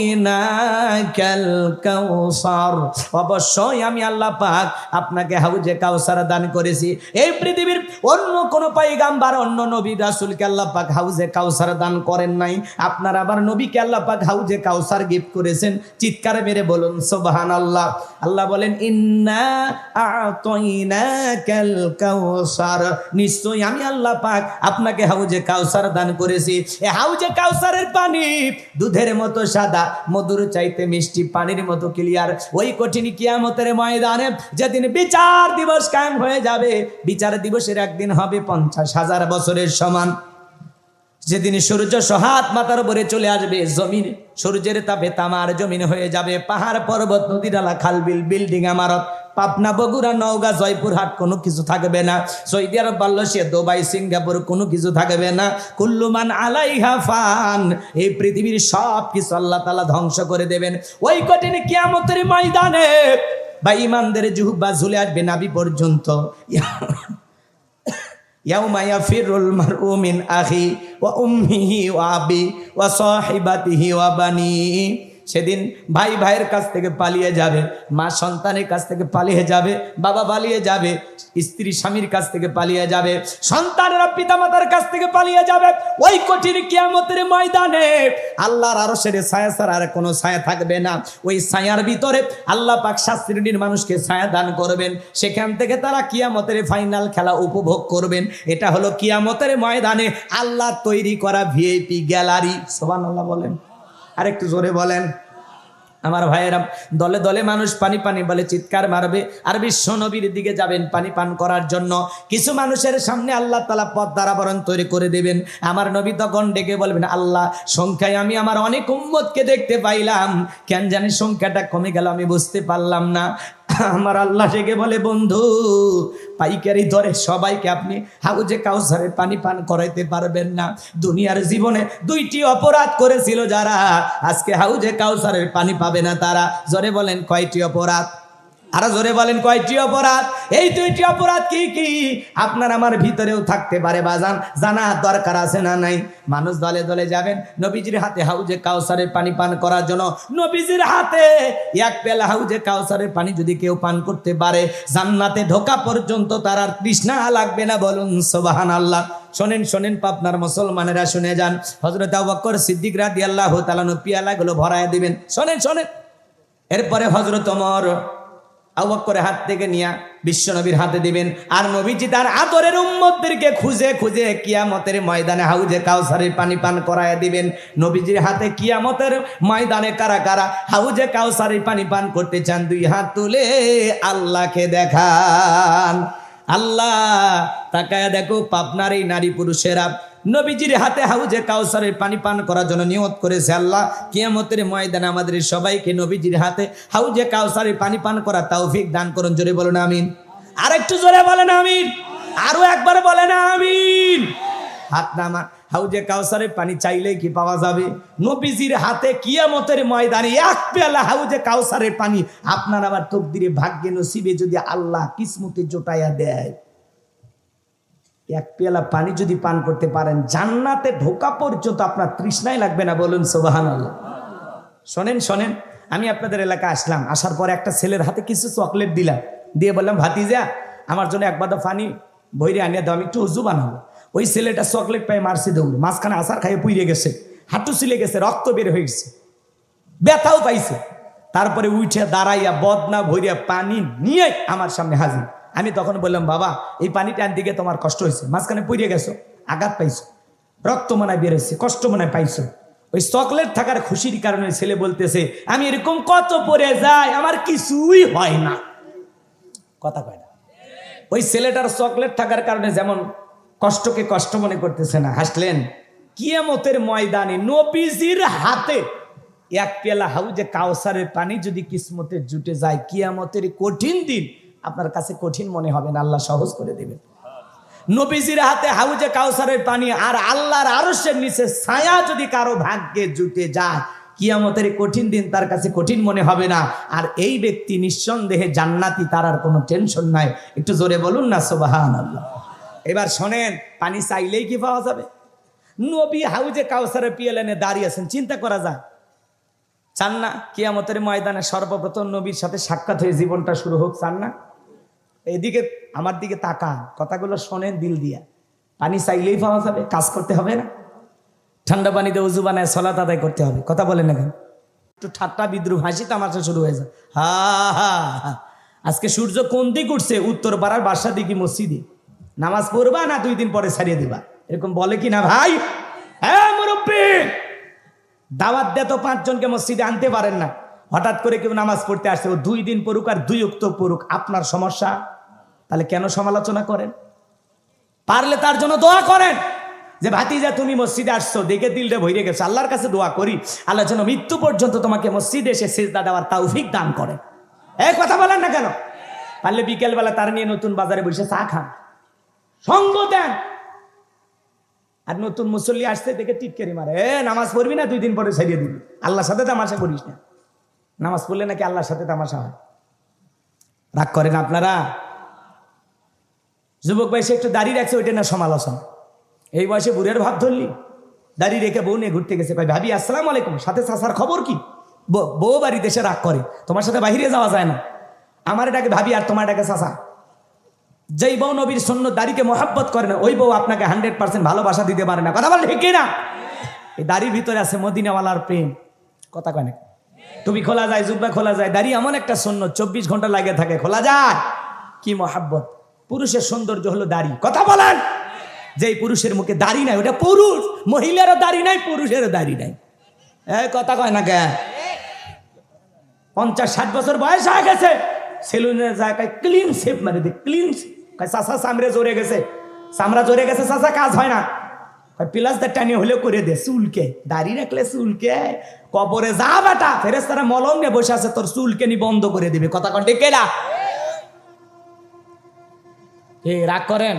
আ'তাইনাকাল কাউসার, অবশ্যই আমি আল্লাহ পাক আপনাকে হাউজে কাউসার দান করেছি। এই পৃথিবীর অন্য কোন পয়গাম্বার, অন্য নবী রাসূলকে আল্লাহ পাক হাউজে কাউসার দান করেন নাই। আপনার আবার নবীকে আল্লাহ পাক হাউজে কাউসার গিফট করেছেন। চিৎকার মেরে বলুন সুবহানাল্লাহ। আল্লাহ বলেন, ইন্না আ'তাইনাকাল কাউসার, নিশ্চয়ই আমি আল্লাহ পাক আপনাকে হাউজে কাউসার দান করেছি। এই হাউজে কাউসারের পানি দুধের মতো সাদা, মধুর চাইতে মিষ্টি, পানির মতো ক্লিয়ার। ওই কঠিন কিয়ামতের ময়দানে যেদিন বিচার দিবস কায়েম হয়ে যাবে, বিচার দিবসের একদিন হবে 50,000 বছরের সমান। যেদিন সূর্য সহাত মাথার উপরে চলে আসবে, জমিন সূর্যের তাপে তামার জমিন হয়ে যাবে। পাহাড় পর্বত নদী নালা খাল বিল বিল্ডিং ইমারত, পাবনা বগুড়া নওগাঁ জয়পুরহাট কোনো কিছু থাকবে না। সৌদি আরব মালয়েশিয়া দুবাই সিঙ্গাপুর কোনো কিছু থাকবে না। কুল্লু মান আলাইহা ফান, এই পৃথিবীর সব কিছু আল্লাহ তাআলা ধ্বংস করে দেবেন। ওই কঠিন কিয়ামতের ময়দানে বা ইমানদের জুহবা ঝুলে আসবে নাভি পর্যন্ত। ইয়াউমা ইয়াফিরুল মারউ মিন আখি ওয়া উম্মিহি ওয়া আবি ওয়া সাহিবাতিহি ওয়া বানি। সেদিন ভাই ভাইয়ের কাছ থেকে পালিয়ে যাবে, মা সন্তানের কাছ থেকে পালিয়ে যাবে, বাবা পালিয়ে যাবে, স্ত্রী স্বামীর কাছ থেকে পালিয়ে যাবে, সন্তানেরা পিতামাতার কাছ থেকে পালিয়ে যাবে। ওই কঠিন কিয়ামতের ময়দানে আল্লাহর আরশের ছায়া ছাড়া আর কোনো ছায়া থাকবে না। ওই ছায়ার ভিতরে আল্লাহ পাক 7 শ্রেণীর মানুষকে ছায়া দান করবেন। সেখান থেকে তারা কিয়ামতের ফাইনাল খেলা উপভোগ করবেন। এটা হলো কিয়ামতের ময়দানে আল্লাহ তৈরি করা ভিআইপি গ্যালারি। সুবহানাল্লাহ বলেন, আরেকটু জোরে বলেন। আমার ভাইয়েরা, দলে দলে মানুষ পানি পানি বলে চিৎকার মারবে, আর বিশ্ব নবীর দিকে যাবেন পানি পান করার জন্য। কিছু মানুষের সামনে আল্লাহ তাআলা পথ দ্বারাবরণ তৈরি করে দেবেন। আমার নবী তখন ডেকে বলবেন, আল্লাহ, সংখ্যায় আমি আমার অনেক উম্মতকে দেখতে পাইলাম, কেন জানি সংখ্যাটা কমে গেল, আমি বুঝতে পারলাম না। আমার আল্লাহ ডেকে বলে, বন্ধু, পাইকারি দরে সবাইকে আপনি হাউজে কাউসারের পানি পান করাইতে পারবেন না। দুনিয়ার জীবনে 2টি অপরাধ করেছিল যারা, আজকে হাউজে কাউসারের পানি পাবে না তারা। জোরে বলেন কয়টি অপরাধ? আরো জোরে বলেন কয়টি অপরাধ? এই 2টি অপরাধ কি কি? আপনার আমার ভিতরেও থাকতে পারে বাজান, জানা দরকার আছে না নাই? মানুষ দলে দলে যাবেন নবীজির হাতে হাউজে কাউসারের পানি পান করার জন্য। নবীজির হাতে 1 পেলা হাউজে কাউসারের পানি যদি কেউ পান করতে পারে, জান্নাতে ঢোকা পর্যন্ত তার আর তৃষ্ণা লাগবে না। বলুন সুবহানাল্লাহ। শোনেন শোনেন পাবনার মুসলমানেরা শুনে যান। হযরত আবু বকর সিদ্দিক রাদিয়াল্লাহু তাআলা পিয়ালাগুলো ভরায় দিবেন। শোনেন শোনেন। এরপরে হযরত ওমর আবু বকরের হাত থেকে নিয়ে বিশ্বনবীর হাতে দিবেন। আর নবীজি তার আদরের উম্মতদেরকে খুঁজে খুঁজে কিয়ামতের ময়দানে হাউজে কাউসারের পানি পান করায় দিবেন। নবীজির হাতে কিয়ামতের ময়দানে কারা কারা হাউজে কাউসারের পানি পান করতে চান, 2 হাত তুলে আল্লাহকে দেখান। আল্লাহ তাকায়া দেখো, পাবনার এই নারী পুরুষেরা নবীজির হাতে হাউজে কাউসারের পানি পান করার জন্য নিয়ত করেছে। আল্লাহ কিয়ামতের ময়দানে আমাদের সবাইকে নবীজির হাতে হাউজে কাউসারের পানি পান করার তৌফিক দান করুন। জোরে বলুন আমিন। আরেকটু জোরে বলেন আমিন। আরো একবার বলেন আমিন। হাত নামা। হাউজে কাউসারের পানি চাইলেই কি পাওয়া যাবে? নবীজির হাতে কিয়ামতের ময়দানে 1 পেয়ালা হাউজে কাউসারের পানি আপনার আবার তকদিরে, ভাগ্যে, নসিবে যদি আল্লাহ কিসমতে জোটাইয়া দেয়, 1 পেয়ালা পানি যদি পান করতে পারেন, জান্নাতে ঢোকা পর্যন্ত আপনার তৃষ্ণাই লাগবে না। বলুন সুবহানাল্লাহ। শোনেন শোনেন, আমি আপনাদের এলাকায় আসলাম, আসার পর একটা ছেলের হাতে কিছু চকলেট দিলাম, দিয়ে বললাম, ভাতিজা, আমার জন্য 1 বাদা পানি বইরে আনিয়ে দাও, আমি একটু উজু বানাবো। ওই ছেলেটা চকলেট পাই মারছে দৌড়ে, মাঝখানে আসার খাইয়ে পুড়ে গেছে, হাঁটু ছিলে গেছে, রক্ত বের হয়ে গেছে, ব্যথাও পাইছে। তারপরে উঠে দাঁড়াইয়া বদনা ভরিয়া পানি নিয়ে আমার সামনে হাজির। আমি তখন বললাম, বাবা, এই পানিটা আনতে গিয়ে তোমার কষ্ট হয়েছে, মাঝখানে পুড়ে গেছো, আঘাত পাইছো, রক্ত মনে বেরোচ্ছে, কষ্ট মনে পাইছো। ওই চকলেট থাকার খুশির কারণে ছেলে বলতেছে, আমি এরকম কত পরে যাই, আমার কিছুই হয় না। কথা কয় না। ওই ছেলেটার চকলেট থাকার কারণে যেমন কষ্টকে কষ্ট মনে করতেছে না, হাসলেন। কিয়ামতের ময়দানে নবীজির হাতে 1 পেয়ালা হাউজে কাউসারের পানি যদি কিসমতে জুটে যায়, কিয়ামতের কঠিন দিন আপনার কাছে কঠিন মনে হবে না, আল্লাহ সহজ করে দেবেন। নবীজির হাতে হাউজে কাউসারের পানি আর আল্লাহর আরশের নিচে ছায়া যদি কারো ভাগ্যে জুটে যায়, কিয়ামতের কঠিন দিন তার কাছে কঠিন মনে হবে না। আর এই ব্যক্তি নিঃসন্দেহে জান্নাতি, তার আর কোনো টেনশন নাই। একটু জোরে বলুন না সুবহানাল্লাহ। এবার শোনেন, পানি চাইলেই কি পাওয়া যাবে? নবী হাউজে কাউসারের পিয়ালেনে দাঁড়িয়ে আছেন, চিন্তা করা যায়? চান না কিয়ামতের ময়দানে সর্বপ্রথম নবীর সাথে সাক্ষাৎ হয়ে জীবনটা শুরু হোক? চান না? এদিকে আমার দিকে তাকান, কথাগুলো শোনেন দিল দিয়া। পানি চাইলেই পাওয়া যাবে, কাজ করতে হবে না। ঠান্ডা পানিতে উজু বানায় সালাত আদায় করতে হবে। কথা বলেন না কেন? একটু ঠাট্টা বিদ্রুপ হাসি তামাশা শুরু হয়ে যায়। হা হা হা। আজকে সূর্য কোন দিক উঠছে? উত্তর পাড়ার বাসা দিকে মসজিদে নামাজ পড়বা না 2 দিন পরে ছাড়িয়ে দিবা, এরকম বলে কি না ভাই? হ্যাঁ মুরব্বী, দাওয়াত দে তো 5 জনকে মসজিদে আনতে পারেন না, হঠাৎ করে কেউ নামাজ পড়তে আসছে, ও 2 দিন পড়ুক আর 2 ওয়াক্ত পড়ুক, আপনার সমস্যা? তাহলে কেন সমালোচনা করেন? পারলে তার জন্য দোয়া করেন যে ভাতিজা, তুমি মসজিদে আসছো দেখে দিলটা ভরে গেছে, আল্লাহর কাছে দোয়া করি আল্লাহ যেন মৃত্যু পর্যন্ত তোমাকে মসজিদে এসে সিজদা দেওয়ার তৌফিক দান করেন। এই কথা বলেন না কেন? পারলে বিকেলবেলা তার নিয়ে নতুন বাজারে বসে চা খান, সঙ্গ দেন। আর নতুন মুসল্লি আসতে দেখে টিটকারি মারে, নামাজ পড়বি না 2 দিন পরে ছাড়িয়ে দিবি, আল্লাহর সাথে তামাশা করিস না। নামাজ পড়লে নাকি আল্লাহর সাথে তামাশা হয়? রাগ করেন আপনারা? যুবক বয়সে একটু দাড়ি রাখছে, ওইটা না সমালোচনা। এই বয়সে বুড়ের ভাব ধরলি, দাঁড়িয়ে রেখে বউ নিয়ে ঘুরতে গেছে, কয় ভাবি আসসালামু আলাইকুম, সাথে চাচার খবর কি? বউ বাড়ি দেশে রাগ করে, তোমার সাথে বাহিরে যাওয়া যায় না, আমার এটাকে ভাবি আর তোমার এটাকে চাচা। যেই বউ নবীর সুন্নত দাড়িকে মহাব্বত করে না, ওই বউ আপনাকে 100% ভালোবাসা দিতে পারে না। কথা বল ঠিক না? এই দাড়ির ভিতরে আছে মদিনাওয়ালার প্রেম। কথা কয় না? তুমি খোলা যায়, জুব্বা খোলা যায়, দাড়ি এমন একটা সুন্নত 24 ঘন্টা লাগে থাকে, খোলা যায়। কি মহাব্বত! পুরুষের সৌন্দর্য হলো দাড়ি। কথা বলেন, যেই পুরুষের মুখে দাড়ি নাই ওটা পুরুষ। মহিলারও দাড়ি নাই, পুরুষেরও দাড়ি নাই। কথা কয় না কে? 50-60 বছর বয়স হয়ে গেছে, সেলুনের জায়গায় ক্লিন শেপ মারে দে, ক্লিন। চাষা চামড়ে জোরে গেছে, চামড়া জোরে গেছে, চাষা কাজ হয় না, প্লাস টানিয়ে হলেও করে দে। চুলকে দাড়ি রাখলে চুলকে, কবরে যা বেটা, ফেরেশতারা মলম নিয়ে বসে আছে, তোর চুলকে নি বন্ধ করে দিবে। কথা কন ঠিক না? রাগ করেন?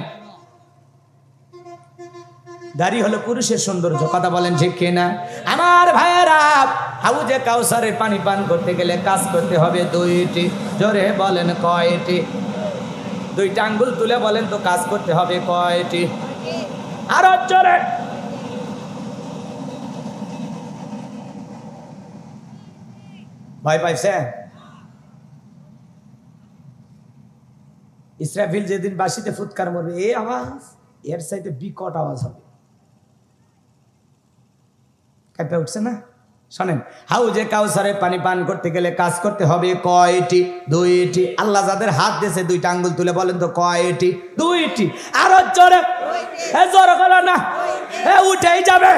দাড়ি হলো পুরুষের সৌন্দর্য। কথা বলেন ঠিক কিনা? আমার ভাইয়েরা, হাউজে কাউসারের পানি পান করতে গেলে কাজ করতে হবে 2টি। জোরে বলেন কয়টি? 2টা আঙ্গুল তুলে বলেন তো, কাজ করতে হবে কয়টি? আরো জোরে। ভয় পাইছে? ইসরাফিল যেদিন বাঁশিতে ফুৎকার মারবে, এই আওয়াজ এর চাইতে বিকট আওয়াজ হবে। কাঁপে উঠছে না? শোনেন, হাউজে কাউসারে পানি পান করতে গেলে কাজ করতে হবে কয়টি? 2টি। আল্লাহ যাদের হাত দিয়েছে 2টা আঙ্গুল তুলে বলেন তো কয়টি? 2টি। আরো জোরে। জোরে করো না, উঠেই যাবে।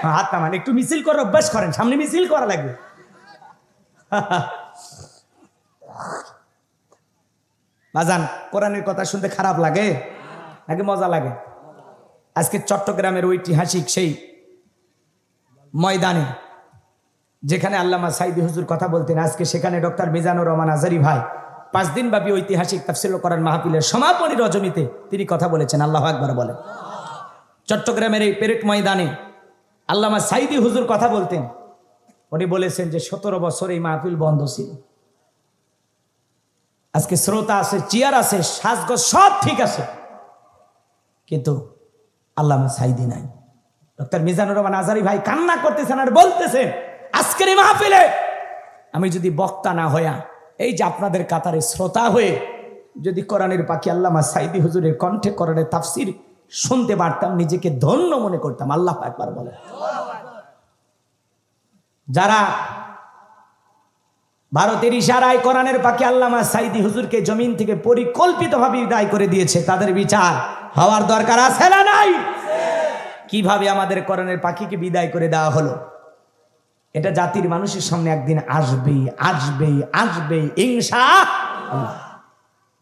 হাত নামান, একটু মিছিল করে অভ্যাস করেন, সামনে মিছিল করা লাগবে। বাজান, কোরআনের কথা শুনতে খারাপ লাগে নাকি মজা লাগে? আজকে চট্টগ্রামের ঐতিহাসিক সেই ময়দানে যেখানে আল্লামা সাইদি হুজুর কথা বলতেন, আজকে সেখানে ডক্টর মিজানুর রহমান আজারি ভাই 5 দিন ব্যাপী ঐতিহাসিক তাফসীরুল কোরআন মাহফিলের সমাপনী রজনীতে তিনি কথা বলেছেন। আল্লাহু আকবার বলেন। চট্টগ্রামের এই পেরেড ময়দানে আল্লামা সাইদি হুজুর কথা বলতেন। উনি বলেছেন যে 17 বছর এই মাহফিল বন্ধ ছিল। আজকে শ্রোতা আছে, চেয়ার আছে, সাজগোজ সব ঠিক আছে, কিন্তু আল্লামা সাইদি নাই। ডক্টর মিজানুর রহমান আজারি ভাই কান্না করতেছেন আর বলতেছেন, আজকের এই মাহফিলে আমি যদি বক্তা না হইয়া এই যে আপনাদের কাতারে শ্রোতা হয়ে যদি কোরআনের পাখি আল্লামা সাইদি হুজুরের কণ্ঠে কোরআনের তাফসীর শুনতে পারতাম, নিজেকে ধন্য মনে করতাম। আল্লাহ একবার বলে। যারা ভারতের ইশারায় কোরআনের পাখি আল্লামা সাইদি হুজুরকে জমিন থেকে পরিকল্পিতভাবে বিদায় করে দিয়েছে, তাদের বিচার হওয়ার দরকার আছে না নাই? কিভাবে আমাদের কোরআনের পাখিকে বিদায় করে দেওয়া হলো, এটা জাতির মানুষের সামনে একদিন আসবেই আসবেই আসবেই ইনশাআল্লাহ।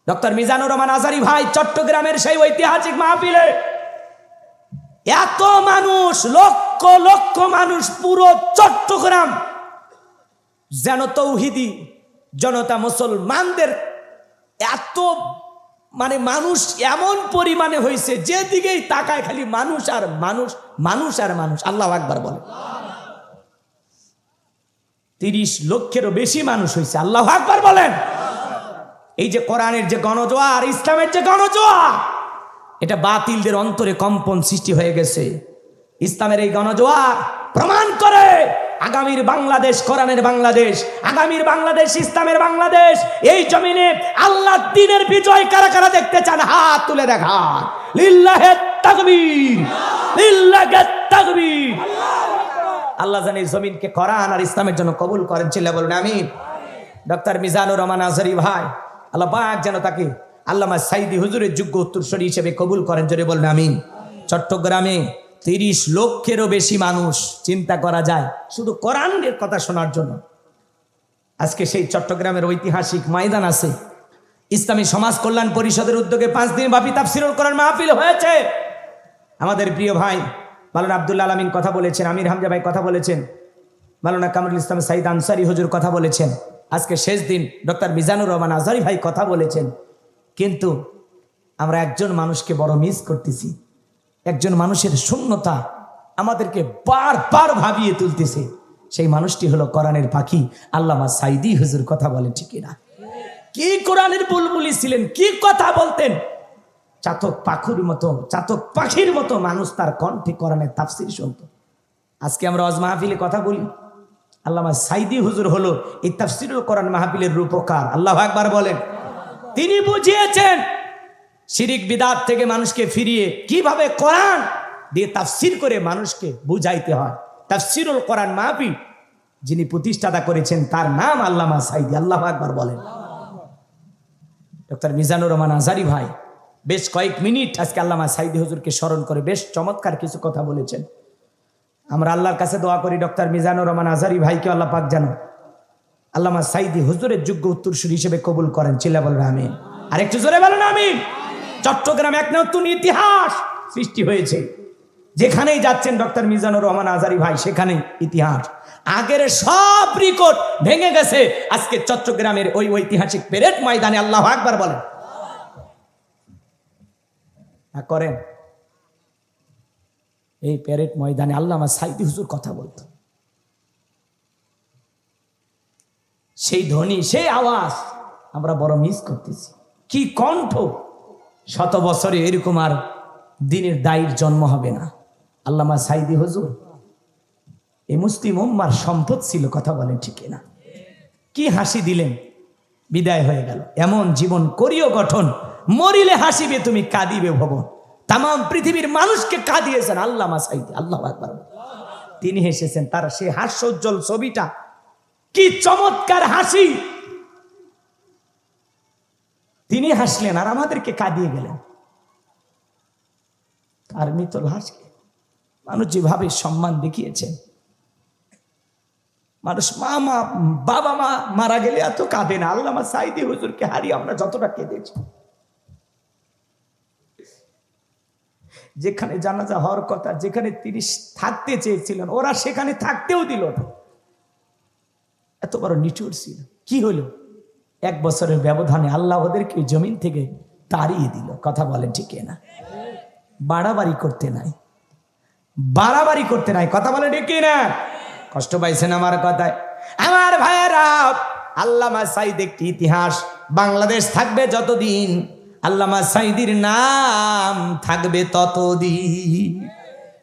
ডক্টর মিজানুর রহমান আজারি ভাই চট্টগ্রামের সেই ঐতিহাসিক মাহফিলে এত মানুষ, লক্ষ লক্ষ মানুষ, পুরো চট্টগ্রাম যেন তৌহিদি জনতা মুসলমানদের এত মানুষ এমন পরিমাণে হয়েছে, যেদিকেই তাকায় খালি মানুষ আর মানুষ, মানুষ আর মানুষ। আল্লাহু আকবার বলে। 30 লক্ষেরও বেশি মানুষ হয়েছে। আল্লাহু আকবার বলেন। এই যে কোরআনের যে গণজোয়ার, ইসলামের যে গণজোয়ার, এটা বাতিলদের অন্তরে কম্পন সৃষ্টি হয়ে গেছে। ইসলামের এই গণজোয়ার প্রমাণ করে আগামীর বাংলাদেশ কোরআনের বাংলাদেশ, আগামীর বাংলাদেশ ইসলামের বাংলাদেশ। এই জমিনে আল্লাহর দ্বীনের বিজয় কারা কারা দেখতে চান? হাত তুলে দেখান। লিল্লাহে তাকবীর, লিল্লাহে তাকবীর। আল্লাহ জানে জমিনকে কোরআন আর ইসলামের জন্য কবুল করেন। চিল্লা বলুন আমিন। ডক্টর মিজানুর রহমান আজারি ভাই, আল্লাহ পাক যেন তাকে আল্লামা সাইদি হুজুরের যোগ্য উত্তরসূরি হিসেবে কবুল করেন। জোরে বলুন আমিন। চট্টগ্রামে 30 লক্ষেরও বেশি মানুষ, চিন্তা করা যায়, শুধু কোরআনের কথা শোনার জন্য। আজকে সেই চট্টগ্রামের ঐতিহাসিক ময়দান আছে, ইসলামী সমাজ কল্যাণ পরিষদের উদ্যোগে 5 দিন ব্যাপী তাফসীরুল কোরআন মাহফিল হয়েছে। আমাদের প্রিয় ভাই মাওলানা আব্দুল আলামিন কথা বলেছেন, আমির হামজা ভাই কথা বলেছেন, মাওলানা কামরুল ইসলাম সাইদ আনসারী হুজুর কথা বলেছেন, আজকে শেষ দিন ডক্টর মিজানুর রহমান আজারি ভাই কথা বলেছেন। কিন্তু আমরা একজন মানুষকে বড় মিস করতেছি। একজন মানুষের শূন্যতা আমাদেরকে বারবার ভাবিয়ে তুলতেছে। সেই মানুষটি হলো কোরআনের পাখি আল্লামা সাইদি হুজুর। কথা বলে ঠিক না? কি কোরআনের বুলবুলি ছিলেন, কি কথা বলতেন। চাতক পাখির মতো মানুষ তার কণ্ঠে কোরআনের তাফসীর শুনতো। আজকে আমরা ওয়াজ মাহফিলে কথা বলি, আল্লামা সাইদি হুজুর হলো এই তাফসীরুল কোরআন মাহফিলের রূপকার। আল্লাহু আকবার বলেন। তিনি বুঝিয়েছেন শিরিক বিদআত থেকে মানুষকে ফিরিয়ে কিভাবে কোরআন দিয়ে তাফসীর করে মানুষকে বুঝাইতে হয়। তাফসীরুল কোরআন মাহফিল যিনি প্রতিষ্ঠাতা করেছেন তার নাম আল্লামা সাইদি। আল্লাহু আকবার বলেন। ডক্টর মিজানুর রহমান আজহারী ভাই বেশ কয়েক মিনিট আজকে আল্লামা সাইদি হুজুরকে স্মরণ করে বেশ চমৎকার কিছু কথা বলেছেন। আমরা আল্লাহর কাছে দোয়া করি ডক্টর মিজানুর রহমান আজহারী ভাইকে আল্লাহ পাক যেন আল্লামা সাইদি হুজুরের যোগ্য উত্তরসূরি হিসেবে কবুল করেন। চিল্লা বলেন আমিন। আর একটু জোরে বলেন আমিন। চট্টগ্রামে এক নতুন ইতিহাস সৃষ্টি হয়েছে। যেখানেই যাচ্ছেন ডক্টর মিজানুর রহমান আজহারী ভাই সেখানেই ইতিহাস। আগের সব রেকর্ড ভেঙে গেছে আজকে চট্টগ্রামের ওই ঐতিহাসিক প্যারেড ময়দানে। আল্লাহু আকবার বলেন। করেন এই প্যারেড ময়দানে আল্লামা সাইদি হুজুর কথা বলতো, সেই ধ্বনি সেই আওয়াজ আমরা বড় মিস করতেছি। কি কণ্ঠ! শত বছরে এরকম আর দিনের দায়ীর জন্ম হবে না। আল্লামা সাইদি হুজুর এই মুসলিম উম্মার সম্পদ ছিল। কথা বলেন ঠিক না? কি হাসি দিলেন, বিদায় হয়ে গেল। এমন জীবন করিও গঠন, মরিলে হাসিবে তুমি কাঁদিবে ভবন। তাম পৃথিবীর মানুষকে কাঁদিয়েছেন আল্লামা সাইদি। আল্লাহু আকবার। তিনি হেসেছেন, তার সেই হাস্যোজ্জ্বল ছবিটা কি চমৎকার হাসি! তিনি হাসলেন আর আমাদেরকে কাঁদিয়ে গেলেন। তার মৃত লাশকে মানুষ যেভাবে সম্মান দেখিয়েছেন, মানুষ বাবা মা মারা গেলে এত কাঁদে না। আল্লামা সাইদি হুজুরকে হারিয়ে আমরা যতটা কেঁদেছি। যেখানে জানাজা হওয়ার কথা, যেখানে তিনি থাকতে চেয়েছিলেন, ওরা সেখানে থাকতেও দিল না। এত বড় নিঠুর ছিল। কি হলো? 1 বছরের ব্যবধানে আল্লাহ ওদেরকে জমিন থেকে তাড়িয়ে দিল। কথা বলেন ঠিক না? বাড়াবাড়ি করতে নাই, বাড়াবাড়ি করতে নাই। কথা বলেন ঠিক না? কষ্ট পাইছেন আমার কথায়? আমার ভাইয়েরা, আল্লামা সাইদি একটি ইতিহাস। বাংলাদেশ থাকবে যতদিন, আল্লামা সাইদির নাম থাকবে ততদিন।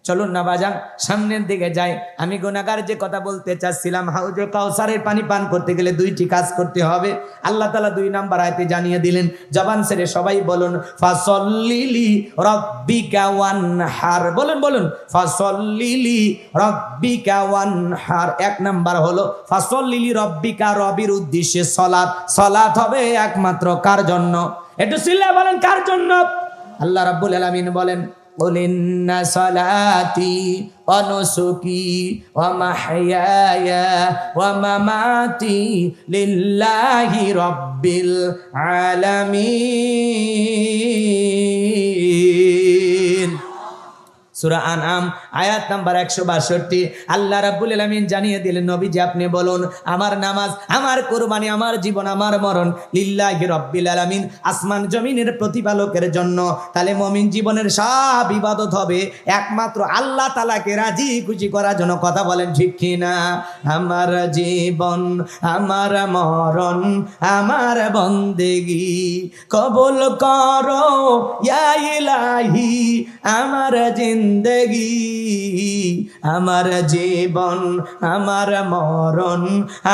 চলুন না বাজান, সামনের দিকে যাই। আমি গুনাহগার যে কথা বলতে চাচ্ছিলাম, হাউজে কাউসারের পানি পান করতে গেলে 2টি কাজ করতে হবে। আল্লাহ তাআলা 2 নাম্বার আয়াতে জানিয়ে দিলেন। জবান ছেড়ে সবাই বলুন, ফাসল্লিলি রাব্বিকা ওয়ানহার। বলুন বলুন, ফাসল্লিলি রাব্বিকা ওয়ানহার। 1 নাম্বার হলো ফাসল্লিলি রাব্বিকা, রবির উদ্দেশ্যে সালাত। সালাত হবে একমাত্র কার জন্য? একটু সিল্লা বলেন, কার জন্য? আল্লাহ রাব্বুল আলামিন বলেন, قل إن صلاتي ونسكي ومحياي ومماتي لله رب العالمين। সূরা আনআম আয়াত নাম্বার 162। আল্লাহ রাব্বুল আলামিন জানিয়ে দিলেন, নবীজি আপনি বলুন, আমার নামাজ, আমার কুরবানি, আমার জীবন, আমার মরণ লিল্লাহি রাব্বিল আলামিন, আসমান জমিনের প্রতিপালকের জন্য। তাহলে মুমিন জীবনের সব ইবাদত হবে একমাত্র আল্লাহ তাআলাকে রাজি খুশি করার জন্য। কথা বলেন ঠিক কি না? আমার জীবন, আমার মরণ, আমার বন্দেগী কবুল করো ইয়া ইলাহি। আমার জিন্দেগি, আমার জীবন, আমার মরণ,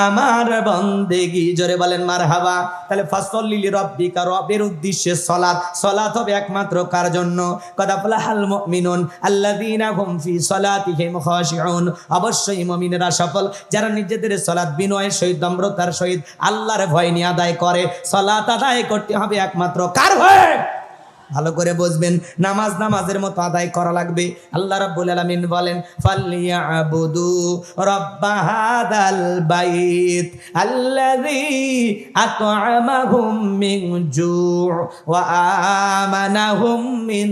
আমার বন্দেগি। জোরে বলেন মারহাবা। তাহলে ফাসল্লি রাব্বিকা, রবের উদ্দেশ্যে সালাত। সালাত হবে একমাত্র কার জন্য? কথা বলা হাল মুমিনুন আল্লাযীনা হুম ফি সালাতিহিম খাশিউন। অবশ্যই মুমিনেরা সফল যারা নিজেদের সালাত বিনয়ের সহিত, নম্রতার সহিত আল্লাহর ভয় নিয়ে আদায় করে। সালাত আদায় করতে হবে একমাত্র কার ভয়ে? ভালো করে বুঝবেন, নামাজ নামাজের মতো আদায় করা লাগবে। আল্লাহ রাব্বুল আলামিন বলেন, ফালইয়াবুদু রাব্বা হাদাল বাইত আল্লাযী আত'আমাহুম মিন জু' ওয়া আমানাহুম মিন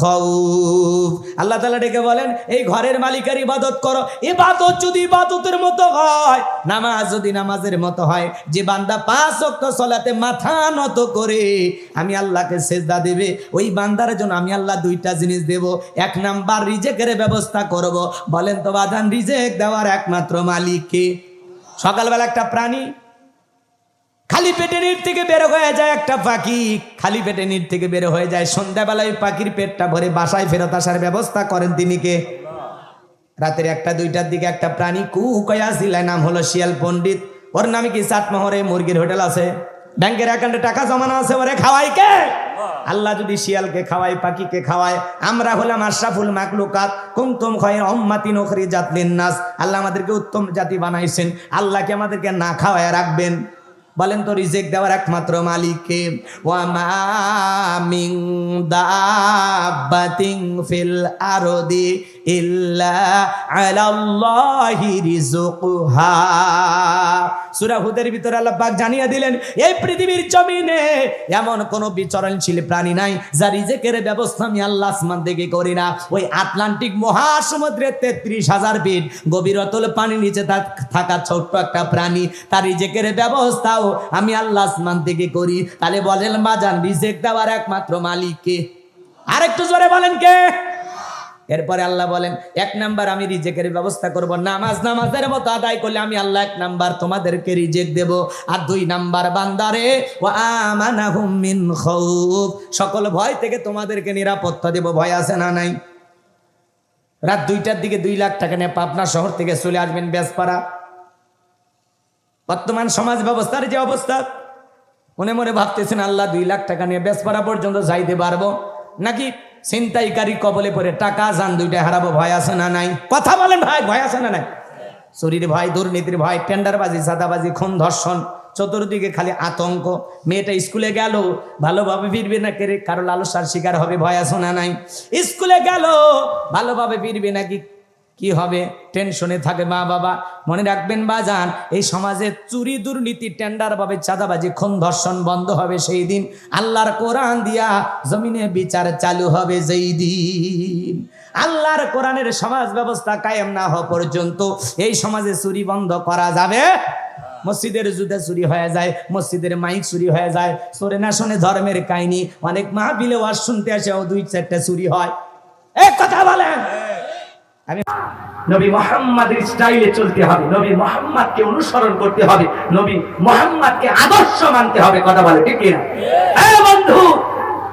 খাউফ। আল্লাহ তাআলা ডেকে বলেন, এই ঘরের মালিকের ইবাদত করো। ইবাদত যদি ইবাদতের মতো হয়, নামাজ যদি নামাজের মতো হয়, যে বান্দা 5 ওয়াক্ত সালাতে মাথা নত করে আমি আল্লাহকে সিজদা দেবে, ওই বান্দার জন্য আমি আল্লাহ 2টা জিনিস দেব। 1 নাম্বার রিজেকের ব্যবস্থা করব। বলেন তো বাজান, রিজেক দেওয়ার একমাত্র মালিক কে? সকালবেলা একটা প্রাণী খালি পেটে নির থেকে বের হয়ে যায়, একটা পাখি খালি পেটে নির থেকে বের হয়ে যায়। সন্ধ্যাবেলায় পাখির পেটটা ভরে বাসায় ফেরত আসার ব্যবস্থা করেন তিনি কে? রাতের 1টা-2টার দিকে একটা প্রাণী কুকয়া ছিলায়, নাম হলো শিয়াল পণ্ডিত। ওর নামে কি চাটমোহরে মুরগির হোটেল আছে, ব্যাংকের অ্যাকাউন্টে টাকা জমানো আছে, ওরে খাওয়াই কে? আল্লাহ যদি শিয়ালকে খাওয়ায়, পাখিকে খাওয়ায়, আমরা হলাম আশরাফুল মাখলুকাত, কুনতুম খায়রা উম্মাতিন উখরিজাত লিন-নাস। আল্লাহ আমাদেরকে উত্তম জাতি বানাইছেন, আল্লাহ কি আমাদেরকে না খাওয়ায় রাখবেন? বলেন তো, রিজিক দেওয়ার একমাত্র মালিক কে? ওয়া মা মিন দাব্বাতিন ফিল আরদি ইল্লা আলাল্লাহি রিজকুহা। সূরা হুদের ভিতরে আল্লাহ পাক জানিয়ে দিলেন, এই পৃথিবীর জমিনে এমন কোন বিচরণশীল প্রাণী নাই যার রিজিকের ব্যবস্থা আমি আল্লাহ আসমান থেকে করি না। ওই আটলান্টিক মহাসমুদ্রের 33,000 ফিট গভীরতল পানির নিচে থাকা ছোট্ট একটা প্রাণী, তার রিজিকের ব্যবস্থাও আমি আল্লাহ আসমান থেকে করি। তাহলে বলেন বাজান, রিজিক দেওয়ার একমাত্র মালিক কে? আরেকটু জোরে বলেন কে? এরপরে আল্লাহ বলেন, 1 নাম্বার আমি রিজিকের ব্যবস্থা করব, নামাজের মতো আদায় করলে আমি আল্লাহ 1 নাম্বার তোমাদেরকে রিজিক দেব। আর 2 নাম্বার, বান্দারে ওয়া আমানাহুম মিন খাউফ, সকল ভয় থেকে তোমাদেরকে নিরাপত্তা দেব। ভয় আছে না নাই? রাত 2টার দিকে 2 লাখ টাকা নিয়ে পাবনা শহর থেকে চলে আসবেন বেজপাড়া। বর্তমান সমাজ ব্যবস্থার যে অবস্থা, মনে মনে ভাবতেছেন আল্লাহ 2 লাখ টাকা নিয়ে বেজপাড়া পর্যন্ত যাইতে পারবো নাকি ছিনতাইকারী কবলে পড়ে টাকা জান 2টা হারাবো? ভয় আছে না নাই? কথা বলেন ভাই, ভয় আছে না নাই? চুরির ভয়, দুর্নীতির ভয়, টেন্ডারবাজি, সাদাবাজি, খুন, ধর্ষণ, চতুর্দিকে খালি আতঙ্ক। মেয়েটা স্কুলে গেল, ভালোভাবে ফিরবে না কে? কারো লালসার শিকার হবে, ভয় আছে না নাই? স্কুলে গেল, ভালোভাবে ফিরবে নাকি কি হবে? টেনশনে থাকে মা বাবা। মনে রাখবেন বাজান, এই সমাজে চুরি, দুর্নীতি, টেন্ডারভাবে, চাঁদাবাজি, খুন, ধর্ষণ বন্ধ হবে সেই দিন। আল্লাহর কোরআন দিয়া জমিনে বিচার চালু হবে যেই দিন। আল্লাহর কোরআনের সমাজ ব্যবস্থা কায়েম না হওয়া পর্যন্ত এই সমাজে চুরি বন্ধ করা যাবে? মসজিদের জুতা চুরি হয়ে যায়, মসজিদের মাইক চুরি হয়ে যায়, চোরে না শোনে ধর্মের কাহিনী। অনেক মাহফিলে ওয়াজ শুনতে আসেও 2-4টা চুরি হয়। এক কথা বলেন, আমি নবী মুহাম্মাদের স্টাইলে চলতে হবে, নবী মুহাম্মাদকে অনুসরণ করতে হবে, নবী মুহাম্মাদকে আদর্শ মানতে হবে। কথা বলে ঠিক কিনা? এই বন্ধু,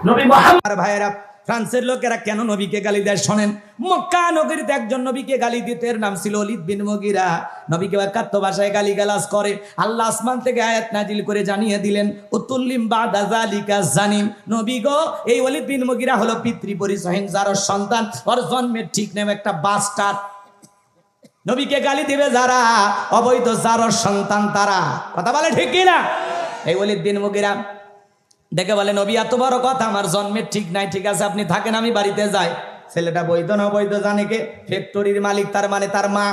নবী মুহাম্মদ ভাইয়েরা, ফ্রান্সের লোকেরা কেন নবীকে গালি দেয় শোনেন। মক্কা নগরীতে একজন নবীকে গালি দিত, এর নাম ছিল ওলীদ বিন মুগীরা। নবীকে একাত্ম ভাষায় গালিগালাজ করে। আল্লাহ আসমান থেকে আয়াত নাজিল করে জানিয়ে দিলেন, উতুল্লিম বাদা যালিকা জানিম। নবী গো, এই ওলীদ বিন মুগীরা হলো পিতৃ পরিচয়হীন জারজ সন্তান, ওর জন্মের ঠিক নেই, একটা বাস্টার্ড। নবীকে গালি দিবে যারা অবৈধ জারজ সন্তান, তারা। কথা বলে ঠিক কিনা? এই ওলীদ বিন মুগীরা দেখে বলে, নবী এত বড় কথা, আমার জন্মের ঠিক নাই, ঠিক আছে আপনি থাকেন, আমি বাড়িতে যাই। ছেলেটা বৈধ না অবৈধ জানে কে? ফ্যাক্টরির মালিক, তার মানে তার মা।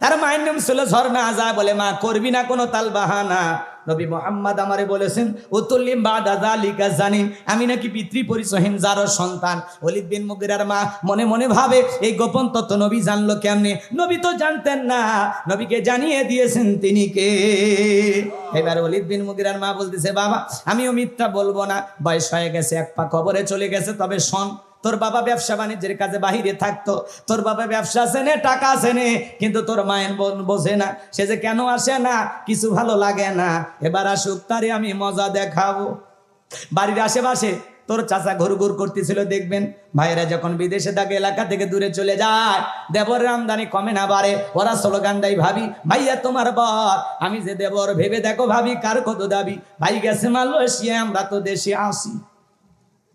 তার মায়ের নাম ছিল ঝর্ণা। যা বলে, মা করবি না কোনো তাল বাহানা। নবী মুহাম্মদ আমারে বলেছেন, উতুল্লিম বাদা যালিকা জানিম, আমি নাকি পিতৃ পরিচয়হীন জারজ সন্তান। ওলীদ বিন মুগীরার মা মনে মনে ভাবে, এই গোপন তত্ত্ব নবী জানলো কেমনে? নবী তো জানতেন না, নবীকে জানিয়ে দিয়েছেন তিনি কে। এবার ওলীদ বিন মুগীরার মা বলতেছে, বাবা আমিও মিথ্যা বলবো না, বয়স হয়ে গেছে, 1 পা কবরে চলে গেছে, তবে শোন, তোর বাবা ব্যবসা বাণিজ্যের কাজে বাহিরে থাকতো, তোর বাবা ব্যবসা চেনে, টাকা চেনে, কিন্তু তোর মায়ের বোন বোঝে না, সে যে কেন আসে না, কিছু ভালো লাগে না। এবার আসুক, তারে আমি মজা দেখাবো। বাড়ির আশেপাশে তোর চাচা ঘুরঘুর করতেছিল, দেখবেন ভাইয়েরা যখন বিদেশে থাকে, এলাকা থেকে দূরে চলে যায়, দেবরের আমদানি কমে না বাড়ে, ওরা স্লোগান দেয়, ভাবি ভাইয়া তোমার বর। আমি যে দেবর, ভেবে দেখো ভাবি কার কত দাবি। ভাই গেছে মালয়েশিয়া, আমরা তো দেশে আসি।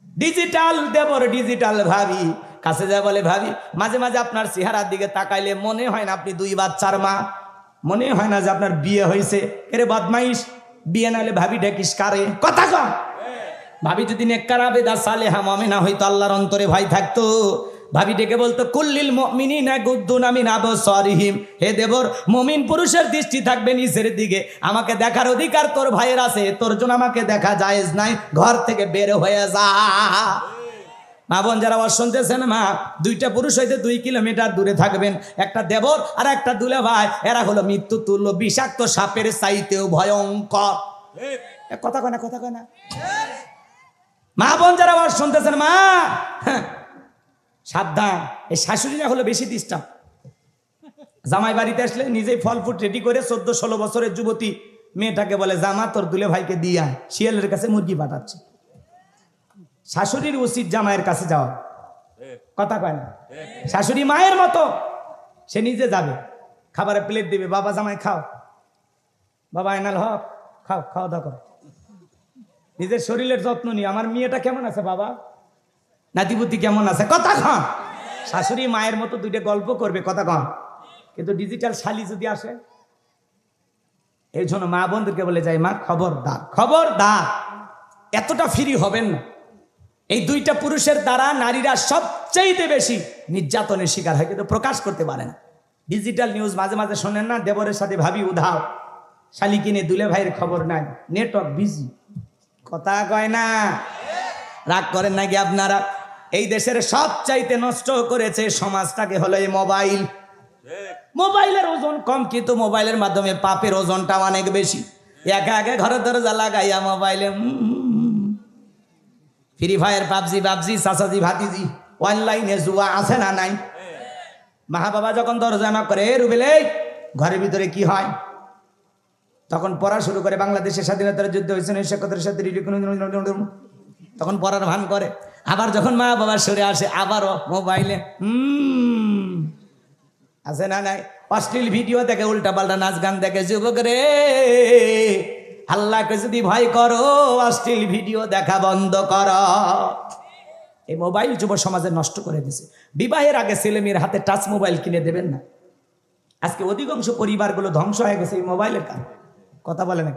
ডিজিটাল দেবর, ডিজিটাল ভাবি। কাছে যা বলে, ভাবি মাঝে মাঝে আপনার চেহারার দিকে তাকাইলে মনে হয় না আপনি 2 বাচ্চার মা, মনে হয় না যে আপনার বিয়ে হয়েছে। এরে বদমাইশ, বিয়ে নাহলে ভাবি ডেকিস কারে? কথা কম। ভাবি যদি নেককার আবেদা সালেহা মুমিনা হইতো, আল্লাহর অন্তরে ভয় থাকতো, ভাবি ডেকে বলতো, কুল্লিল মুমিনিনা গুদ্দুনা মিন আবসারিহিম, হে দেবর, মুমিন পুরুষের দৃষ্টি থাকবে নিচের দিকে, আমাকে দেখার অধিকার তোর ভাইয়ের আছে, তোর জন্য আমাকে দেখা জায়েজ নাই, ঘর থেকে বের হয়ে যা। মা বোন যারা শুনতেছেন, মা 2টা পুরুষ হইতে 2 কিলোমিটার দূরে থাকবেন। একটা দেবর আর একটা দুলে ভাই, এরা হলো মৃত্যু তুল্য, বিষাক্ত সাপের চাইতেও ভয়ঙ্কর। কথা কয় না, কথা কয় না। মা বোন যারা শুনতেছেন, মা সাবধান, এই শাশুড়িরা হলো বেশি ডিস্টার্ব। জামাই বাড়িতে আসলে নিজেই ফল ফুট রেডি করে 14-16 বছরের যুবতী মেয়েটাকে বলে, জামা তোর দুলে ভাইকে দিয়া শিয়ালের কাছে মুরগি পাঠাচ্ছে। শাশুড়ির উচিত জামাইয়ের কাছে যাওয়া। কথা কয় না? শাশুড়ি মায়ের মতো, সে নিজে যাবে, খাবারের প্লেট দিবে, বাবা জামাই খাও, বাবা আয়নাল হক খাও, খাওয়া দাওয়া করো, নিজের শরীরের যত্ন নিয়ে আমার মেয়েটা কেমন আছে বাবা, নাতিপুতি কেমন আছে, কথা কন। শাশুড়ি মায়ের মতো দুইটা গল্প করবে, কথা কন। কিন্তু ডিজিটাল শালি যদি আসে, এই জন্য মা বোনদেরকে বলে যায়, মা খবরদার, খবরদার এতটা ফ্রি হবেন না। এই দুইটা পুরুষের দ্বারা নারীরা সবচেয়ে বেশি নির্যাতনের শিকার হয়, কিন্তু প্রকাশ করতে পারে না। ডিজিটাল নিউজ মাঝে মাঝে শোনেন না, দেবরের সাথে ভাবি উধাও, শালি কিনে দুলে ভাইয়ের খবর নাই, নেটওয়ার্ক বিজি, কথা কয় না। রাগ করেন নাকি আপনারা? এই দেশের সবচাইতে নষ্ট করেছে সমাজটাকে হলো এই মোবাইল। মোবাইলের ওজন কম, কিন্তু মোবাইলের মাধ্যমে পাপের ওজনটা অনেক বেশি। একা একা ঘরের দরজা লাগাইয়া মোবাইলে ফ্রি ফায়ার, পাবজি পাবজি, চাচাজি ভাতিজি, অনলাইনে জুয়া আছে না নাই? মা বাবা যখন দরজা না করে, রুবেল ঘরের ভিতরে কি হয়, তখন পড়া শুরু করে। বাংলাদেশের স্বাধীনতার যুদ্ধ হয়েছে 1971 সালে, তখন পড়ার ভান করে। আবার যখন মা বাবা সরে আসে, আবারও মোবাইলে আছে না নাই? অশ্লীল ভিডিও দেখে, উল্টা পাল্টা নাচ গান দেখে। যুবক রে, আল্লাহকে যদি ভয় করো, অশ্লীল ভিডিও দেখা বন্ধ করো। এই মোবাইল যুব সমাজে নষ্ট করে দিছে। বিবাহের আগে ছেলে মেয়ের হাতে টাচ মোবাইল কিনে দেবেন না। আজকে অধিকাংশ পরিবারগুলো ধ্বংস হয়ে গেছে এই মোবাইলের কারণে, কথা বলে না।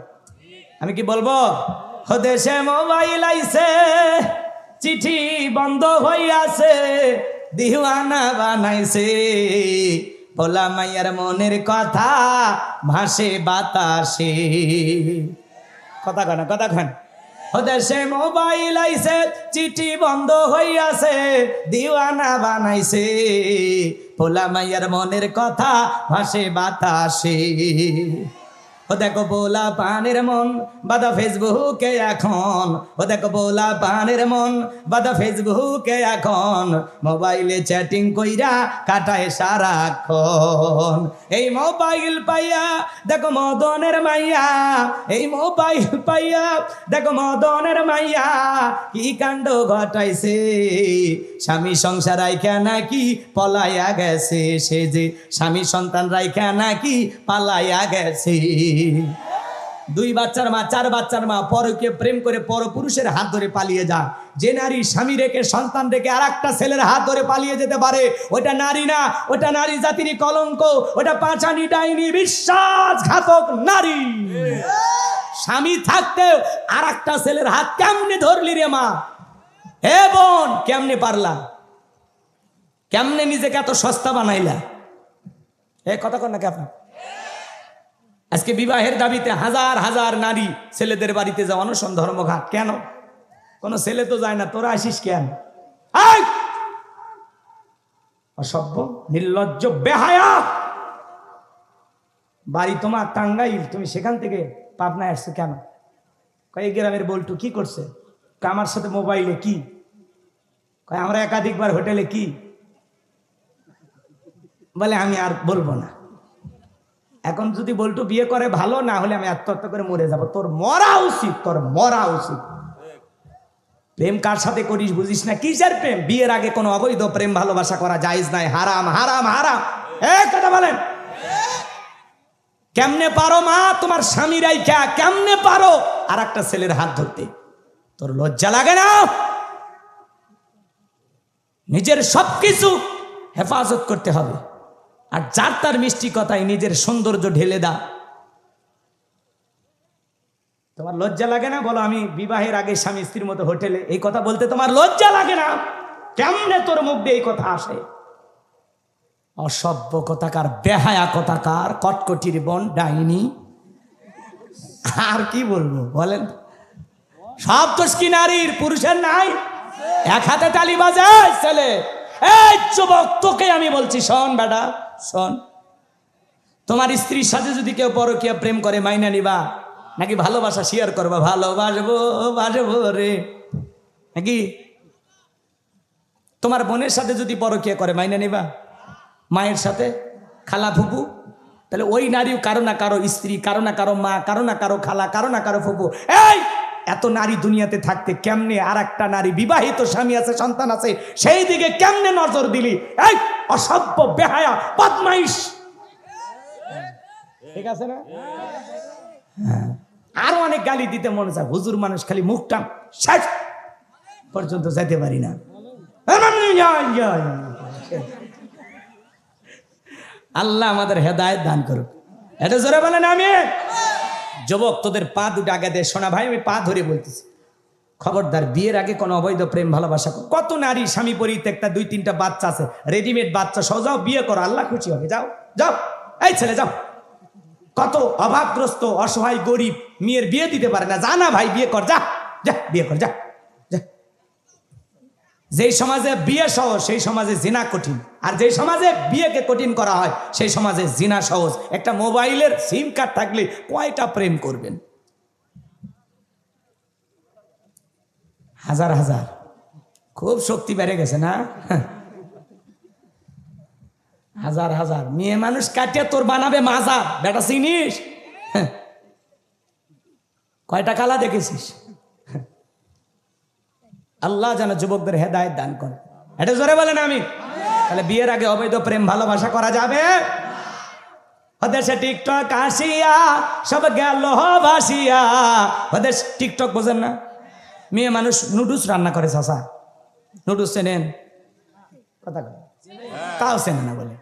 আমি কি বলবো? দেশে মোবাইল আইছে, চিঠি বন্ধ হইয়াছে, দিওয়ানা বানাইছে, ভোলা মাইয়ার মনের কথা ভাসে বাতাসে, কথা কন, কথা কন। দেশে মোবাইল আইছে, চিঠি বন্ধ হইয়াছে, দিওয়ানা বানাইছে, ভোলা মাইয়ার মনের কথা ভাসে বাতাসে। ও দেখো বোলা পানের মন বাদা ফেসবুকে এখন, ও দেখো বোলা পানের মন বাদা ফেসবুকে এখন, মোবাইলে চ্যাটিং কইরা কাটায় সারাক্ষণ। এই মোবাইল পাইয়া দেখো মদনের মাইয়া, এই মোবাইল পাইয়া দেখো মদনের মাইয়া, কি কাণ্ড ঘটাইছে, স্বামী সংসার রাইখা নাকি পলাইয়া গেছে, সে যে স্বামী সন্তান রাইখা নাকি পালাইয়া গেছে। 2 বাচ্চার মা, 4 বাচ্চার মা পরকে প্রেম করে পরপুরুষের হাত ধরে পালিয়ে যায়। যে নারী স্বামী রেখে সন্তান রেখে আর একটা ছেলের হাত ধরে পালিয়ে যেতে পারে, ওটা নারী না, ওটা নারী জাতির কলঙ্ক, ওটা পাঁচানি ডাইনি, বিশ্বাসঘাতক নারী। স্বামী থাকতে আর একটা ছেলের হাত কেমনে ধরলি রে মা? হে বোন, কেমনে পারলা? কেমনে নিজেকে এত সস্তা বানাইলা? এ কথা কন নাকি আপনার? আজকে বিবাহের দাবিতে হাজার হাজার নারী ছেলেদের বাড়িতে যাও, অনশন, ধর্মঘাট। কেন? কোন ছেলে তো যায় না, তোরা আসিস কেন? অসভ্য, নির্লজ্জ, বেহায়া। বাড়ি তোমার টাঙ্গাইল, তুমি সেখান থেকে পাবনায় আসছো কেন? কয়েক গ্রামের বল্টু কি করছে? আমার সাথে মোবাইলে কি? আমরা একাধিকবার হোটেলে কি? বলে আমি আর বলবো না। এখন যদি বল্টু বিয়ে করে ভালো, না হলে আমি আত্মহত্যা করে মরে যাব। তোর মরা উচিত, তোর মরা উচিত। প্রেম কার সাথে করিস বুঝিস না? কিসের প্রেম? বিয়ের আগে কোনো অবৈধ প্রেম ভালোবাসা করা জায়েজ নাই, হারাম, হারাম, হারাম। কথা বলেন। কেমনে পারো মা তোমার স্বামী রাইখা, কেমনে পারো আর একটা ছেলের হাত ধরতে? তোর লজ্জা লাগে না? নিজের সবকিছু হেফাজত করতে হবে, আর যার তার মিষ্টি কথায় নিজের সৌন্দর্য ঢেলে দাও। তোমার লজ্জা লাগে না? বলো, আমি বিবাহের আগে স্বামী স্ত্রীর মতো হোটেলে, এই কথা বলতে তোমার লজ্জা লাগে না? কেমনে তোর মুখ দিয়ে এই কথা আসে? অসভ্য কথাকার, বেহায়া কথাকার, কটকটির বোন, ডাইনি। আর কি বলবো বলেন? সব দোষ কি নারীর? পুরুষের নাই? এক হাতে তালি বাজায় ছেলে। এই যুবক, তোকে আমি বলছি, শোন বেটা, শোন। তোমার স্ত্রীর সাথে যদি কেউ পরকীয়া প্রেম করে, মাইনা নিবা নাকি ভালোবাসা শেয়ার করবা? ভালোবাসবো, বাসবো রে, নাকি? তোমার বোনের সাথে যদি পরকীয়া করে, মাইনা নিবা? মায়ের সাথে, খালা ফুপু, তাহলে ওই নারীও কারো না কারো স্ত্রী, কারো না কারো মা, কারো না কারো খালা, কারো না কারো ফুপু। এই এত নারী দুনিয়াতে থাকতে কেমনে আর একটা নারী বিবাহিত স্বামী আছে, সন্তান আছে, সেই দিকে কেমনে নজর দিলি? এই অসভ্য, বেহায়া, বদমাইশ। ঠিক আছে না? আরো অনেক গালি দিতে মনে চায়, হুজুর মানুষ, খালি মুখটা শেষ পর্যন্ত যেতে পারি না। আল্লাহ আমাদের হেদায়েত দান করুক। এটা জোরে বলেন আমিন। যুবক, তোদের পা দুটো আগে দে। শোনা ভাই, আমি পা ধরে বলতেছি, খবরদার বিয়ের আগে কোনো অবৈধ প্রেম ভালোবাসা। কত নারী স্বামী পরিত্যক্তা, 2-3টা বাচ্চা আছে, রেডিমেড বাচ্চা সহ, যাও বিয়ে করো, আল্লাহ খুশি হবে। যাও যাও, এই ছেলে যাও। কত অভাবগ্রস্ত, অসহায়, গরিব মেয়ের বিয়ে দিতে পারে না, যা না ভাই বিয়ে কর, যা যা বিয়ে কর, যা যা। যেই সমাজে বিয়ে সহজ সেই সমাজে জিনা কঠিন, আর যেই সমাজে বিয়েকে কঠিন করা হয় সেই সমাজে জিনা সহজ। একটা মোবাইলের সিম কার্ড থাকলে কয়টা প্রেম করবেন? হাজার হাজার। খুব শক্তি বেড়ে গেছে না? হাজার হাজার মেয়ে মানুষ কাটিয়ে তোর বানাবে মাজা, বেটা চিনিস? কয়টা কালা দেখেছিস? আল্লাহ যেন যুবকদের হেদায়েত দান করে। এটা জোরে বলেন আমি। তাহলে বিয়ের আগে অবৈধ প্রেম ভালোবাসা করা যাবে? ওদেশে টিকটক আসিয়া সব গেল ভাসিয়া। ওদেশ টিকটক বোঝেন না? মেয়ে মানুষ নুডলস রান্না করে, চাচা নুডলস চেনেন? কথা কয় তাও চেনে না বলে।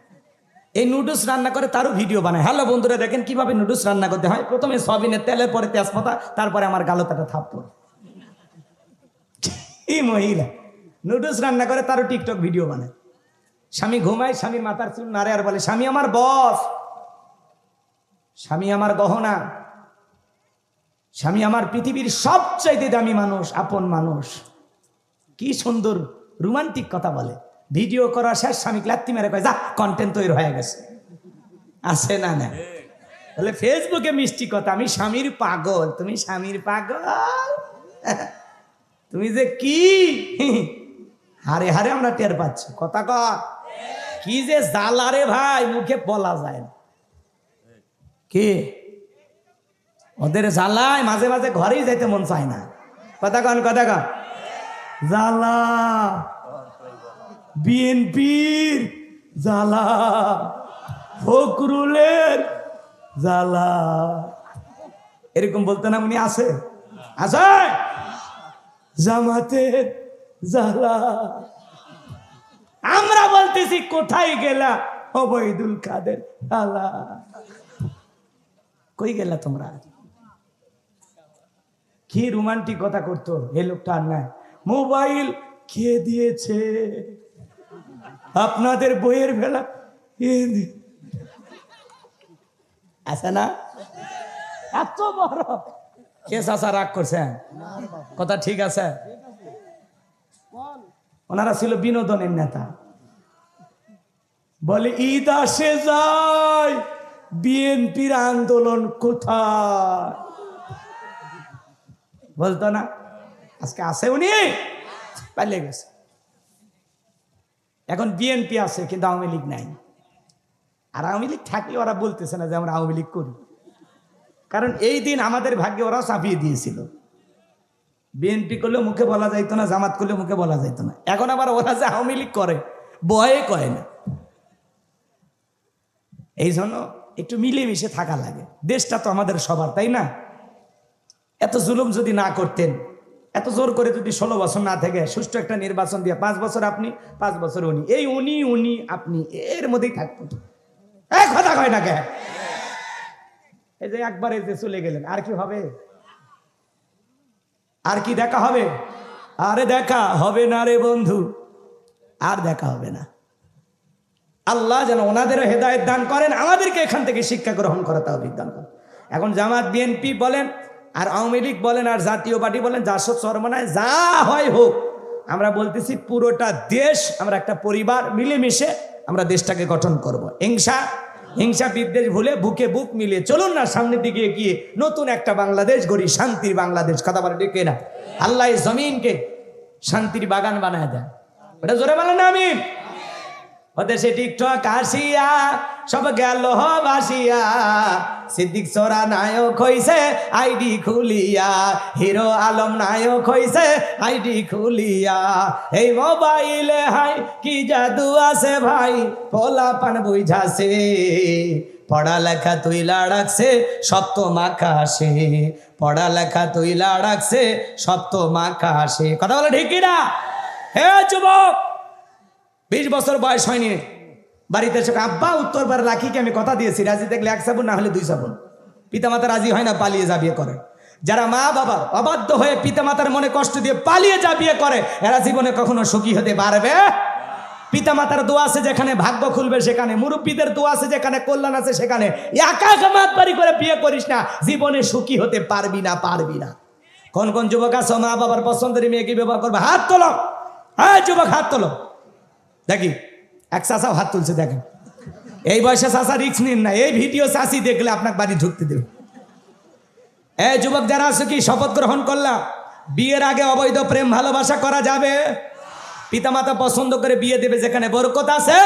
এই নুডলস রান্না করে, তারও ভিডিও বানায়। হ্যালো বন্ধুরা, দেখেন কিভাবে নুডলস রান্না করতে হয়। প্রথমে সয়াবিনের তেলে, পরে তেজপাতা, তারপরে আমার গালতাটা থাপ্পড়। এই মহিলা নুডলস রান্না করে, তারও টিকটক ভিডিও বানায়। স্বামী ঘুমায়, স্বামীর মাথার চুল নাড়ে আর বলে, স্বামী আমার বস, স্বামী আমার গহনা, স্বামী আমার পৃথিবীর সবচাইতে দামি মানুষ, আপন মানুষ। কি সুন্দর রোমান্টিক কথা বলে। ভিডিও করা শেষ, স্বামী লাত্তি মেরে কয়, যা কন্টেন্ট তৈরি হয়ে গেছে। আছে না? না। তাহলে ফেসবুকে মিষ্টি কথা, আমি স্বামীর পাগল, তুমি স্বামীর পাগল, তুমি যে কি হারে হারে আমরা টের পাচ্ছি। কথা কর, কি যে জ্বালা রে ভাই, মুখে বলা যায় না। কি ওদের জ্বালায় মাঝে মাঝে ঘরেই যাইতে মন চায় না। কথা কন, কথা কন। জ্বালা বিএনপির জ্বালা, ফখরুলের জ্বালা, এরকম বলতে না উনি আছে? আছে। জামাতের জ্বালা। আমরা বলতেছি কোথায় গেলা ওবায়দুল কাদের জ্বালা? কই গেলা তোমরা? কি রোমান্টিক কথা করতো এই লোকটা। আর নাই, মোবাইল কে দিয়েছে আপনাদের বইয়ের বেলা আছে না? এত বড় কে চাচা রাগ করছেন? কথা ঠিক আছে। ওনারা ছিল বিনোদনের নেতা। বলে ঈদ আসে যায়, বিএনপির আন্দোলন কোথায়? বলতো না? আজকে আছে, উনি পালিয়ে গেছে। এখন বিএনপি আছে কিন্তু আওয়ামী লীগ নাই। আর আওয়ামী লীগ থাকলে ওরা বলতেছে না যে আমরা আওয়ামী লীগ করি, কারণ এই দিন আমাদের ভাগ্যে ওরা চাপিয়ে দিয়েছিল। বিএনপি করলেও মুখে বলা যাইতো না, জামাত করলেও মুখে বলা যাইতো না। এখন আবার ওরা যে আওয়ামী লীগ করে, ভয়ে কয় না। এই জন্য একটু মিলেমিশে থাকা লাগে। দেশটা তো আমাদের সবার, তাই না? এত জুলুম যদি না করতেন, এত জোর করে যদি 16 বছর না থেকে সুষ্ঠু একটা নির্বাচন দিয়ে 5 বছর আপনি 5 বছর উনি, এই উনি আপনি, এর মধ্যেই থাকতো। কথা কয় না কে? এই যে একবার এই যে চলে গেলেন, আর কি হবে? আর কি দেখা হবে? আরে দেখা হবে না রে বন্ধু, আর দেখা হবে না। আল্লাহ যেন ওনাদেরও হেদায়েত দান করেন, আমাদেরকে এখান থেকে শিক্ষা গ্রহণ করা তৌফিক দান করেন। এখন জামাত বিএনপি বলেন, আর আওয়ামী লীগ বলেন, আর জাতীয় পার্টি বলেন, জাসদ চরমনায় যা হয় হোক, আমরা বলতেছি পুরোটা দেশ, আমরা একটা পরিবার, মিলেমিশে আমরা দেশটাকে গঠন করব। হিংসা বিদ্বেষ ভুলে বুকে বুক মিলিয়ে চলুন না সামনের দিকে এগিয়ে নতুন একটা বাংলাদেশ গড়ি, শান্তির বাংলাদেশ। কথা বলে ঠিক না? আল্লাহ জমিনকে শান্তির বাগান বানায় দেয়। ওটা জোরে বলেন আমিন। ওদেশে টিকটক আসিয়া সব গেল বাসিয়া, সিদ্দিক সোরা নায়ক হইছে আইডি খুলিয়া, হিরো আলম নায়ক হইছে আইডি খুলিয়া। এই মোবাইলে হাই কি জাদু আছে ভাই, পোলা পান বুঝাছে, পড়ালেখা তুইলা রাখছে সপ্ত মাখা আসে, পড়ালেখা তুইলা রাখছে সপ্ত মাখা আসে। কথা বলে ঠিক কিনা? হে যুবক, 20 বছর বয়স হয়নি, বাড়িতে এসে আব্বা উত্তরবার রাখিকে আমি কথা দিয়েছি, রাজি দেখলে 1 সাবুন, না হলে 2 সাবুন। পিতামাতা রাজি হয় না, পালিয়ে যা বিয়ে করে। যারা মা বাবা অবাধ্য হয়ে পিতামাতার মনে কষ্ট দিয়ে পালিয়ে যা বিয়ে করে, এরা জীবনে কখনো সুখী হতে পারবে। পিতামাতার দোয়া আছে যেখানে ভাগ্য খুলবে সেখানে, মুরব্বীদের দোয়া আছে যেখানে কল্যাণ আছে সেখানে। একা মাত বাড়ি করে বিয়ে করিস না, জীবনে সুখী হতে পারবি না, পারবি না। কোন কোন যুবক আছে মা বাবার পছন্দের মেয়েকে বিবাহ করবে? হাত তোলো। হ্যাঁ যুবক, হাত তোলো। দেখি এক চাষাও হাত তুলছে, দেখেন। এই বয়সে চাষা রিস্ক নিন না, এই ভিডিও চাষি দেখলে আপনার বাড়ি ঢুকতে দেবে। এই যুবক যারা আছে, কি শপথ গ্রহণ করলাম বিয়ের আগে অবৈধ প্রেম ভালোবাসা করা যাবে? পিতামাতা পছন্দ করে বিয়ে দেবে যেখানে বরকত আছে।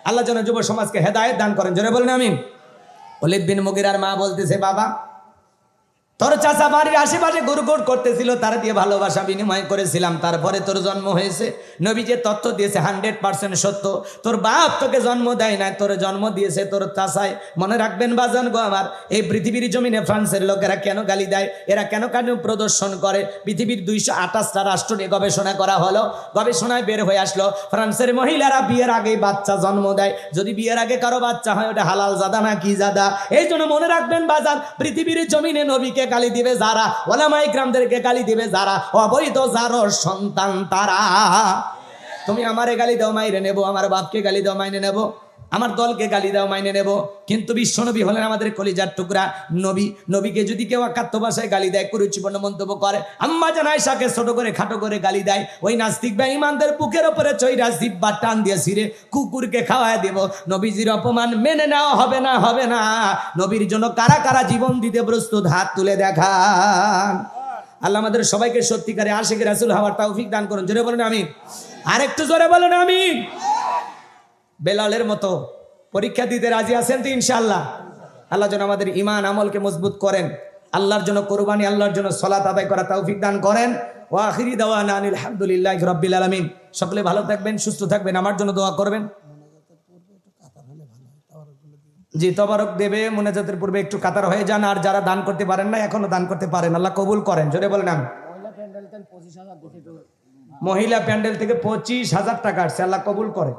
আল্লাহ যেন যুব সমাজকে হেদায়েত দান করেন, জোরে বলেন আমিন। ওলীদ বিন মুগীরার মা বলতেছে, বাবা তোর চাচা বাড়ির আশেপাশে গুড়গুড় করতেছিল, তার দিয়ে ভালোবাসা বিনিময় করেছিলাম, তারপরে তোর জন্ম হয়েছে। নবী যে তথ্য দিয়েছে 100% সত্য। তোর বাপ তোকে জন্ম দেয় না, তোর জন্ম দিয়েছে তোর চাচাই। মনে রাখবেন বাজান গো আমার, এই পৃথিবীর জমিনে ফ্রান্সের লোকেরা কেন গালি দেয়, এরা কেন কেন প্রদর্শন করে? পৃথিবীর 228টা রাষ্ট্র নিয়ে গবেষণা করা হলো, গবেষণায় বের হয়ে আসলো ফ্রান্সের মহিলারা বিয়ের আগেই বাচ্চা জন্ম দেয়। যদি বিয়ের আগে কারো বাচ্চা হয়, ওটা হালাল জাদা না কি জাদা? এই জন্য মনে রাখবেন বাজান, পৃথিবীর জমিনে নবীকে গালি দিবে যারা, ওলামা ইকরামদেরকে গালি দিবে যারা, অবৈধ যার সন্তান তারা। তুমি আমারে গালি দাও, মাইরে নেব। আমার বাপকে গালি দাও, মাইনে নেব। আমার দলকে গালি দাও, মাইনে নেব। কিন্তু বিশ্বনবী হলেন আমাদের কলিজার টুকরা নবী। নবীকে যদি কেউ অকাত্য ভাষায় গালি দেয়, কুরুচিপূর্ণ মন্তব্য করে, আম্মা জান আয়েশাকে ছোট করে খাটো করে গালি দেয়, ওই নাস্তিক বেঈমানদের বুকের উপরে চৈরা জিহ্বা টান দিয়ে ছিঁড়ে কুকুরকে খাওয়ায় দেব। নবীজির অপমান মেনে নেওয়া হবে না, হবে না। নবীর জন্য কারা কারা জীবন দিতে প্রস্তুত, হাত তুলে দেখান। আল্লাহ আমাদের সবাইকে সত্যিকারে আশিক রাসূল হওয়ার তৌফিক দান করুন, জোরে বলেন আমিন। আরেকটু জোরে বলেন আমিন। বেলালের মতো পরীক্ষা দিতে রাজি আছেন তো ইনশাআল্লাহ? আল্লাহ যেন আমাদের ঈমান আমলকে মজবুত করেন, আল্লাহর জন্য কুরবানি, আল্লাহর জন্য সালাত আদায় করা তৌফিক দান করেন। ওয়া আখিরি দাওয়ানা আনিল হামদুলিল্লাহি রাব্বিল আলামিন। সকলে ভালো থাকবেন, সুস্থ থাকবেন, আমার জন্য দোয়া করবেন। জি, তবারক দেবে, মুনাজাতের পূর্বে একটু কাতার হয়ে যান। আর যারা দান করতে পারেন না, এখনো দান করতে পারেন, আল্লাহ কবুল করেন, জোরে বলেন আমিন। মহিলা প্যান্ডেল থেকে 25,000 টাকা আসছে, আল্লাহ কবুল করে।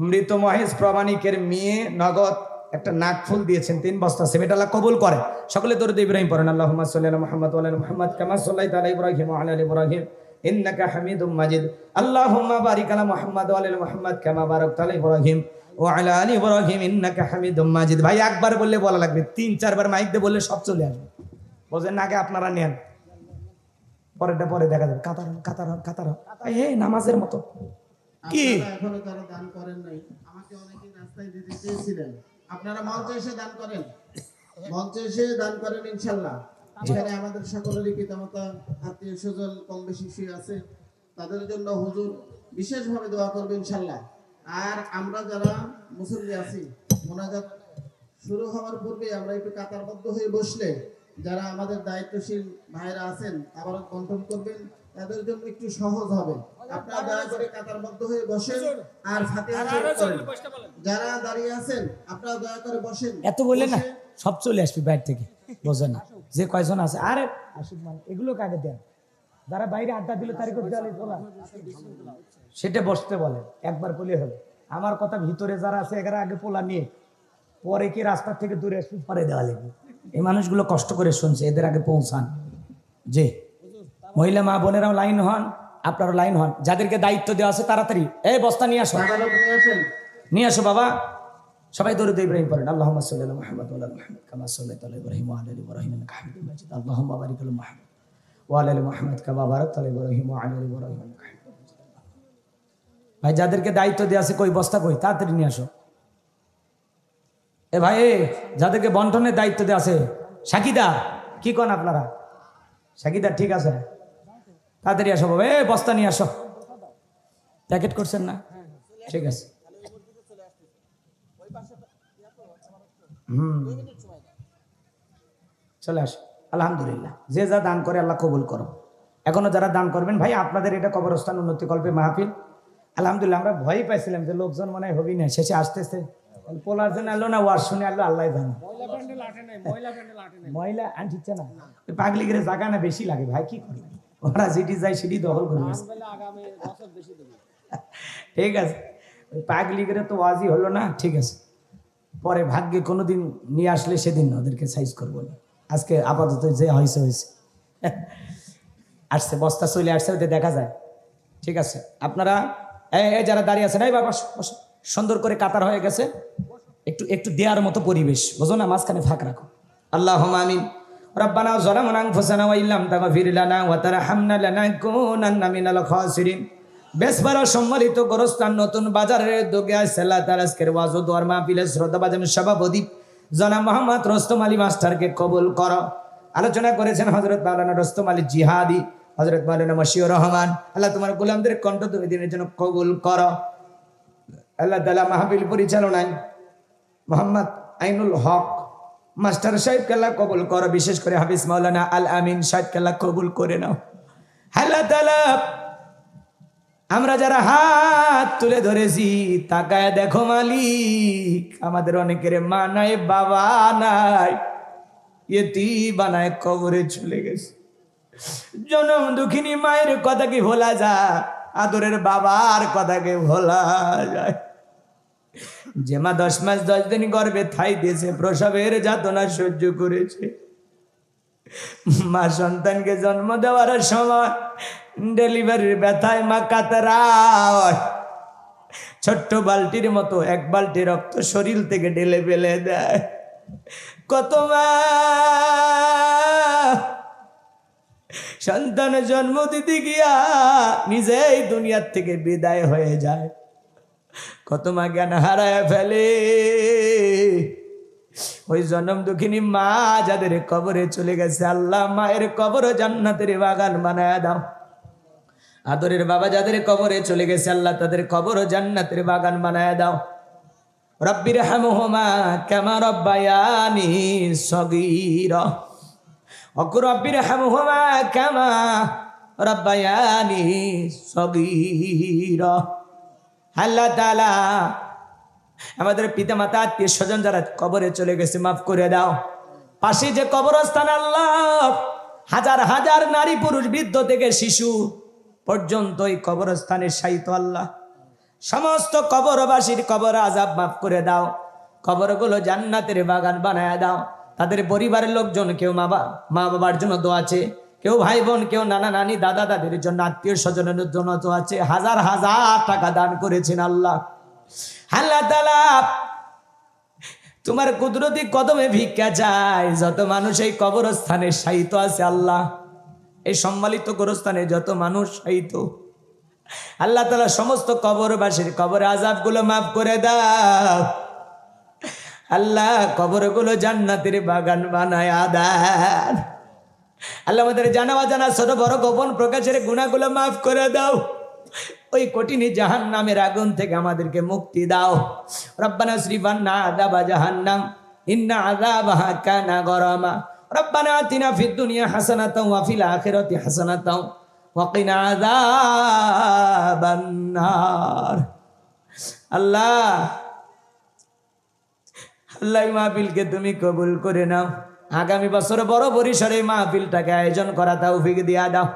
মৃত মহেশ প্রামাণিকের মেয়ে নগদ একটা নাকফুল দিয়েছেন 3 বস্তা, সেটা আল্লাহ কবুল করে। সকলে দরুদ ইব্রাহিম পড়েন। আল্লাহুম্মা সাল্লি আলা মুহাম্মাদ ওয়া আলা মুহাম্মাদ কামা সাল্লাইতা আলা ইব্রাহিম ওয়া আলা আলি ইব্রাহিম ইন্নাকা হামিদুম মাজিদ। আল্লাহুম্মা বারিক আলা মুহাম্মাদ ওয়া আলা মুহাম্মাদ কামা বারাকতা আলা ইব্রাহিম ওয়া আলা আলি ইব্রাহিম ইন্নাকা হামিদুম মাজিদ। ভাই একবার বললে বলা লাগবে, 3-4 বার মাইক দিয়ে বললে সব চলে আসবে। বোঝেন না? আগে আপনারা নেন, পরেরটা পরে দেখা যাবে। কাতার কাতার কাতার, এই নামাজের মতো কি এখনো যারা দান করেন নাই, আমাকে অনেকেই রাস্তায় দিতে চেয়েছিলেন, আপনারা মঞ্চে এসে দান করেন, মঞ্চে এসে দান করেন ইনশাআল্লাহ। এখানে আমাদের সকলেরই পিতামাতা, আত্মীয় স্বজন কম বেশি শুয়ে আছে, তাদের জন্য হুজুর বিশেষভাবে দোয়া করবে ইনশাআল্লাহ। আর আমরা যারা মুসল্লি আছি, মোনাজাত শুরু হওয়ার পূর্বে আমরা একটু কাতারবদ্ধ হয়ে বসলে যারা আমাদের দায়িত্বশীল ভাইরা আছেন আবার বন্টন করবেন, তাদের জন্য একটু সহজ হবে। আপনারা দয়া করে কাতারবদ্ধ হয়ে বসেন আর ফাতিহা শরীফ করেন। যারা দাঁড়িয়ে আছেন আপনারা দয়া করে বসেন। এত বললে না সব চলে আসবে বাইরে থেকে, বোঝেন না? যে কয়জন আছে আরে আসুক, মানে এগুলো কাকে দেন? যারা বাইরে আড্ডা দিল তারিখ সেটা বসতে বলে, একবার বলে হবে। আমার কথা ভিতরে যারা আছে এরা আগে পোলা নিয়ে পরে কি রাস্তা থেকে দূরে আসবে, পরে দেওয়া লাগবে। এই মানুষগুলো কষ্ট করে শুনছে, এদের আগে পৌঁছান। যে মহিলা মা বোনেরাও লাইন হন, আপনারও লাইন হন। যাদেরকে দায়িত্ব দেওয়া আছে তাড়াতাড়ি এই বস্তা নিয়ে আসো, নিয়ে আসো বাবা। সবাই দরুদ ইব্রাহিম পড়েন। আল্লাহুম্মা সাল্লি আলা মুহাম্মাদ ওয়া আলা মুহাম্মাদ কামা সাল্লাইতা আলা ইব্রাহিম ওয়া আলা আলি ইব্রাহিম ইন্নাকা হামিদুম মাজিদ। আল্লাহুম্মা বারিক আলা মুহাম্মাদ ওয়া আলা আলি মুহাম্মাদ কামা বারাকতা আলা ইব্রাহিম ওয়া আলা আলি ইব্রাহিম ইন্নাকা হামিদুম মাজিদ। ভাই যাদেরকে দায়িত্ব দেওয়া আছে কই বস্তা কই, তাড়াতাড়ি নিয়ে আসো। এ ভাই যাদেরকে বন্টনের দায়িত্ব দেওয়া আছে, সাকিদা কি কোন আপনারা? সাকিদা ঠিক আছে, তাড়াতাড়ি আসো বাবা। বস্তা নিয়ে আসো। প্যাকেট করছেন না? ঠিক আছে। চলে আসো। আলহামদুলিল্লাহ, যে যা দান করে আল্লাহ কবুল করো। এখনো যারা দান করবেন ভাই, আপনাদের এটা কবরস্থান উন্নতি কল্পে মাহফিল। আলহামদুলিল্লাহ, আমরা ভয় পাইছিলাম যে লোকজন মনে হয় হবি না, শেষে আসতেছে। পোলার জন্য আলো না ওয়ার শুনে আলো, আল্লাহ জানে। মহিলা আনঠিচ্ছে না, পাগলি করে জায়গা না বেশি লাগে ভাই, কি করবে ওরা, যেটি যায় সেটি দখল করবে। ঠিক আছে, ওই পাগলি করে তো ওয়াজি হলো না, ঠিক আছে, পরে ভাগ্যে কোনোদিন নিয়ে আসলে সেদিন ওদেরকে সাইজ করবো না। আজকে আপাতত যে হয়েছে হয়েছে, আসছে বস্তা চলে আসছে, ওদের দেখা যায়। ঠিক আছে, আপনারা এই যারা দাঁড়িয়ে আছেন, এই বাবা সুন্দর করে কাতার হয়ে গেছে, একটু একটু দেওয়ার মতো পরিবেশ, বুঝো না, মাঝখানে ফাঁক রাখো। আল্লাহুম্মা আমিন। রব্বানা যালামনা আনফুসানা ওয়া ইল্লাম তাগফির লানা ওয়া তারহামনা লানাকুনান্না মিনাল খাসিরিন। বেশবার সম্মানিত গোরস্থান নতুন বাজারের উদ্যোগে আল্লাহ তাআলা আজকের ওয়াজ ও দোয়ার মাহফিলের শ্রদ্ধাভাজন সভাপতি জনাব মোহাম্মদ রোস্তম আলী মাস্টারকে কবুল করো। আলোচনা করেছেন হযরত মাওলানা রোস্তম আলী জিহাদি, হযরত মাওলানা মশিউর রহমান। আল্লাহ তোমার গোলামদের কণ্ঠ তুমি দিনের জন্য কবুল করো। আল্লাহ তাআলা মাহফিল পরিচালনায় মোহাম্মদ আইনুল হক মাস্টার সাহেবকে আল্লাহ কবুল করো, বিশেষ করে হাফিজ মাওলানা আল আমিন সাহেবকে আল্লাহ কবুল করে নাও। আল্লাহ তাআলা আমরা যারা হাত তুলে ধরেছি, তাকায় দেখো মালিক, আমাদের অনেকের মা নাই, বাবা নাই, ইতিম বানায় কবরে চলে গেছে। জনম দুঃখিনী মায়ের কথা কি ভোলা যায়? আদরের বাবার কথা কি ভোলা যায়? যে মা 10 মাস 10 দিন গর্ভে ঠাই দিয়েছে, প্রসবের যাতনা সহ্য করেছে, মা সন্তানকে জন্ম দেওয়ার সময় ডেলিভারির ব্যথায় মা কাতরায়, ছোট্ট বালতির মতো এক বালতি রক্ত শরীর থেকে ঢেলে ফেলে দেয়। কত মা সন্তান জন্ম দিতে গিয়া নিজেই দুনিয়ার থেকে বিদায় হয়ে যায়। কত মা জ্ঞান হারায় ফেলে। ওই জনম দুঃখিনী মা যাদের কবরে চলে গেছে, আল্লাহ মায়ের কবর জান্নাতের বাগান বানায় দাও। আদরের বাবা যাদের কবরে চলে গেছে, আল্লাহ তাদের কবর জান্নাতের বাগান বানায় দাও। রব্বির হামহুমা কামা রব্বায়ানি সগীরা, রব্বির হামহুমা কামা রব্বায়ানি সগীরা। আল্লাহ তাআলা আমাদের পিতা মাতা আত্মীয় স্বজন যারা কবরে চলে গেছে, মাফ করে দাও। পাশে যে কবরস্থান, আল্লাহ হাজার হাজার নারী পুরুষ বৃদ্ধ থেকে শিশু পর্যন্ত এই কবরস্থানের সাহিত্য, আল্লাহ সমস্ত কবরবাসীর কবর আযাব মাফ করে দাও। কবরগুলো জান্নাতের বাগান বানায় দাও। তাদের পরিবারের লোকজন, কেউ মা বাবার জন্য দোয়া আছে, কেউ ভাই বোন, কেউ নানা নানি দাদা দাদির জন্য, আত্মীয় স্বজনের জন্য দোয়া আছে, হাজার হাজার টাকা দান করেছেন আল্লাহ। আল্লাহ তাআলা তোমার কুদরতি কদমে ভিক্ষা চাই। যত মানুষ এই কবরস্থানে শায়িত আছে, আল্লাহ এই সম্মানিত গোরস্থানে যত মানুষ শায়িত, আল্লাহ তাআলা সমস্ত কবরবাসীর কবর আযাবগুলো মাফ করে দাও। আল্লাহ কবরগুলো জান্নাতের বাগান বানায় দেন। আল্লাহ আমাদের জানা অজানা ছোট বড় গোপন প্রকাশের গুনাহগুলো মাফ করে দাও। ওই কঠিন জাহান্নামের আগুন থেকে আমাদেরকে মুক্তি দাও। রব্বানা সরিফ আন্না আযাবা জাহান্নাম ইন্না আযাবাহা কানা গরামা। রব্বানা আতিনা ফিদ দুনিয়া হাসানাতাও ওয়া ফিল আখিরাতি হাসানাতাও ওয়া কিনা আযাবান নার। আল্লাহ আল্লাহ মাহফিলকে তুমি কবুল করে নাও। আগামী বছর বড় পরিসরে মাহফিলটাকে আয়োজন করা তৌফিক দিয়া দাও।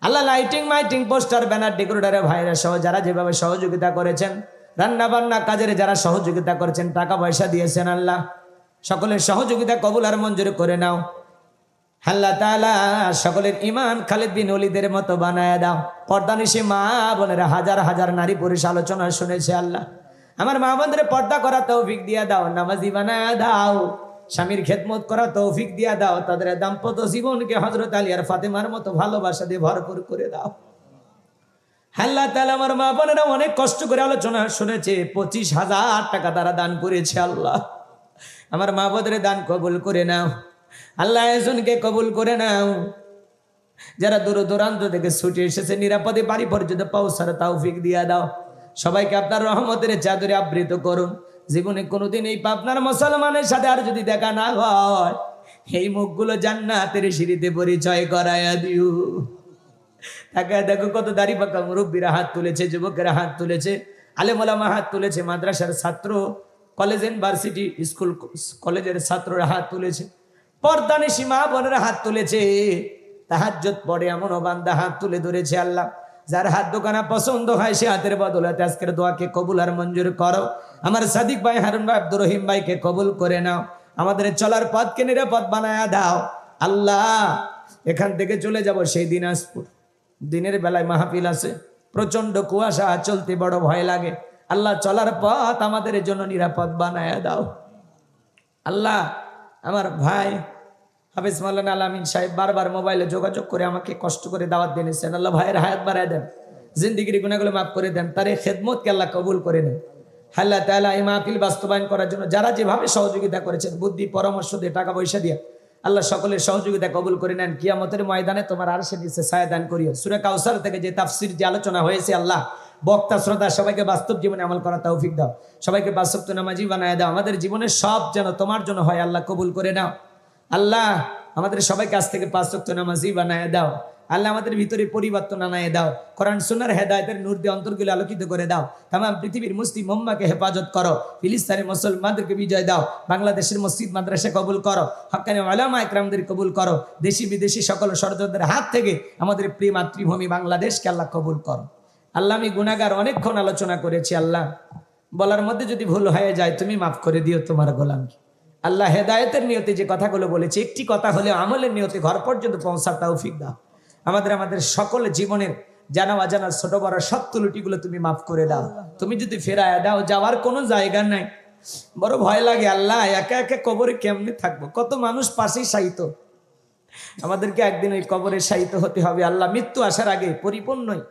আল্লাহ লাইটিং মাইটিং পোস্টার ব্যানার ডেকোরেটরে ভাইরা সহ যারা যেভাবে সহযোগিতা করেছেন, রান্না বান্না কাজের যারা সহযোগিতা করেছেন, টাকা পয়সা দিয়েছেন, আল্লাহ সকলের সহযোগিতা কবুল আর মঞ্জুর করে নাও। আল্লাহ তাআলা সকলের ঈমান খালিদ বিন ওলীদের মতো বানায় দাও। পর্দানিশী মা বোনেরা হাজার হাজার নারী পুরুষ আলোচনা শুনেছে, আল্লাহ আমার মা বোনদের পর্দা করা তৌফিক দিয়া দাও, নামাজি বানায় দাও, স্বামীর খেদমত করা তৌফিক দিয়া দাও, তাদের দাম্পত্য জীবনকে হযরত আলী আর ফাতেমার মতো ভালোবাসা দিয়ে ভরপুর করে দাও। আল্লাহ তাআলা আমার মা বোনেরা অনেক কষ্ট করে আলোচনা শুনেছে, 25,000 টাকা তারা দান করেছে। আল্লাহ আমার মা বোনদের দান কবুল করে নাও। আল্লাহ আয়োজনকে কবুল করে নাও। যারা দূর দূরান্ত থেকে ছুটে এসেছে, নিরাপদে বাড়ি পর্যন্ত পৌঁছার তৌফিক দিয়া দাও। সবাইকে আপনার রহমতের চাদরে আবৃত করুন। জীবনে কোনোদিন এই পাবনার মুসলমানের সাথে আর যদি দেখা না হয়, এই মুখগুলো জান্নাতের সিঁড়িতে পরিচয় করায়া দিও। তাকে দেখো কত দাড়ি পাকা মুরব্বীরা হাত তুলেছে, যুবকেরা হাত তুলেছে, আলেম ওলামা হাত তুলেছে, মাদ্রাসার ছাত্র, কলেজ ইউনিভার্সিটি স্কুল কলেজের ছাত্ররা হাত তুলেছে, পর্দানিশী মা বোনেরা হাত তুলেছে, তাহাজ্জুদ পড়ে এমন বান্দা হাত তুলে ধরেছে। আল্লাহ যার হাত দোকানা পছন্দ হয় সে হাতের বদলাতে আজকের দোয়াকে কবুল আর মঞ্জুর করো। আমার সাদিক ভাই, হারুন ভাই, আব্দুর রহিম ভাইকে কবুল করে নাও। আমাদের চলার পথকে নিরাপদ বানায়া দাও। আল্লাহ এখান থেকে চলে যাব সেই দিনাজপুর, দিনের বেলায় মাহফিল আছে, প্রচন্ড কুয়াশা, চলতে বড় ভয় লাগে। আল্লাহ চলার পথ আমাদের জন্য নিরাপদ বানায়া দাও। আল্লাহ আমার ভাই হাফেজ মাওলানা আলামিন সাহেব বারবার মোবাইলে যোগাযোগ করে আমাকে কষ্ট করে দাওয়াত দিয়েছেন। আল্লাহ ভাইয়ের হায়াত বাড়ায় দেন, জিন্দিগির গুনাহগুলো মাফ করে দেন, তার এই খেদমতকে আল্লাহ কবুল করে নেন। আল্লাহ তাআলা এই মাহফিল বাস্তবায়ন করার জন্য যারা যেভাবে সহযোগিতা করেছেন, বুদ্ধি পরামর্শ দিয়ে, টাকা পয়সা দিয়ে, আল্লাহ সকলের সহযোগিতা কবুল করে নেন। কিয়ামতের ময়দানে তোমার আরশের নিচে ছায়া দান করিও। সূরা কাউসার থেকে যে তাফসীর যে আলোচনা হয়েছে, আল্লাহ বক্তা শ্রোতা সবাইকে বাস্তব জীবনে আমল করার তৌফিক দাও, সবাইকে বাস্তব নামাজি বানায় দাও। আমাদের জীবনের সব যেন তোমার জন্য হয়, আল্লাহ কবুল করে নাও। আল্লাহ আমাদের সবাইকে আজ থেকে 5 ওয়াক্ত নামাজি বানায় দাও। আল্লাহ আমাদের ভিতরে পরিবর্তন আনায় দাও। কোরআন সুন্নাহর হেদায়েতের নূর দিয়ে অন্তরগুলো আলোকিত করে দাও। তামাম পৃথিবীর মুসলিম উম্মাহকে হেফাজত করো। ফিলিস্তিনের মুসলমানদেরকে বিজয় দাও। বাংলাদেশের মসজিদ মাদ্রাসা কবুল করো। হক্কানি উলামা ইকরামদের কবুল করো। দেশি বিদেশি সকল ষড়যন্ত্রের হাত থেকে আমাদের প্রিয় মাতৃভূমি বাংলাদেশকে আল্লাহ কবুল করো। আল্লাহ আমি গুনাহগার, অনেকক্ষণ আলোচনা করেছি। আল্লাহ বলার মধ্যে যদি ভুল হয়ে যায় তুমি মাফ করে দিও তোমার গোলামকে। আল্লাহ হেদায়েতের নিয়তে যে কথাগুলো বলেছি, একটি কথা হলে আমলের নিয়তে ঘর পর্যন্ত পৌঁছার তৌফিক দাও। আমাদের সকল জীবনের জানা অজানা ছোট বড় সব ত্রুটিগুলো তুমি মাফ করে দাও। তুমি যদি ফেরায় দাও, যাওয়ার কোনো জায়গা নাই, বড় ভয় লাগে। আল্লাহ একা একা কবরে কেমনে থাকবো? কত মানুষ পাশেই শায়িত, আমাদেরকে একদিন ওই কবরে শায়িত হতে হবে। আল্লাহ মৃত্যু আসার আগে পরিপূর্ণই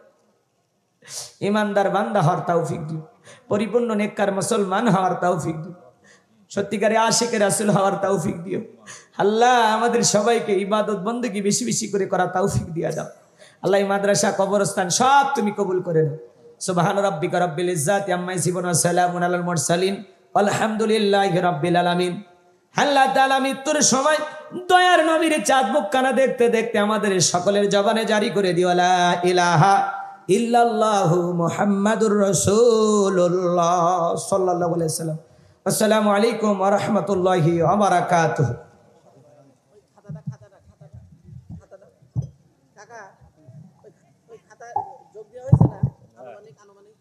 ইমানদার বান্দা হওয়ার তৌফিক দিও, পরিপূর্ণ নেককার মুসলমান হওয়ার তৌফিক দিও, সত্যিকারে আশিকে রাসূল হওয়ার তৌফিক দিও। আল্লাহ আমাদের সবাইকে ইবাদত বন্দেগী বেশি বেশি করে করা তৌফিক দিয়া দাও। আল্লাহ এই মাদ্রাসা কবরস্থান সব তুমি কবুল করে নাও। সুবহান রাব্বিকা রাব্বিল ইজ্জাতি আম্মা ইয়াসিফুন ওয়া সালামুন আলাল মুরসালিন আলহামদুলিল্লাহি রাব্বিল আলামিন। আল্লাহ তাআলা মৃত্যুর সময় দয়ার নবীর চাঁদ মুখখানা দেখতে দেখতে আমাদের সকলের জবানে জারি করে দিও লা ইলাহা ইল্লাল্লাহু মুহাম্মাদুর রাসূলুল্লাহ সাল্লাল্লাহু আলাইহি ওয়াসাল্লাম। আসসালামু আলাইকুম ওয়া রাহমাতুল্লাহি ওয়া বারাকাতুহু। কাকা ওই খাতা যোগ দেওয়া হয়েছে না? আনুমানিক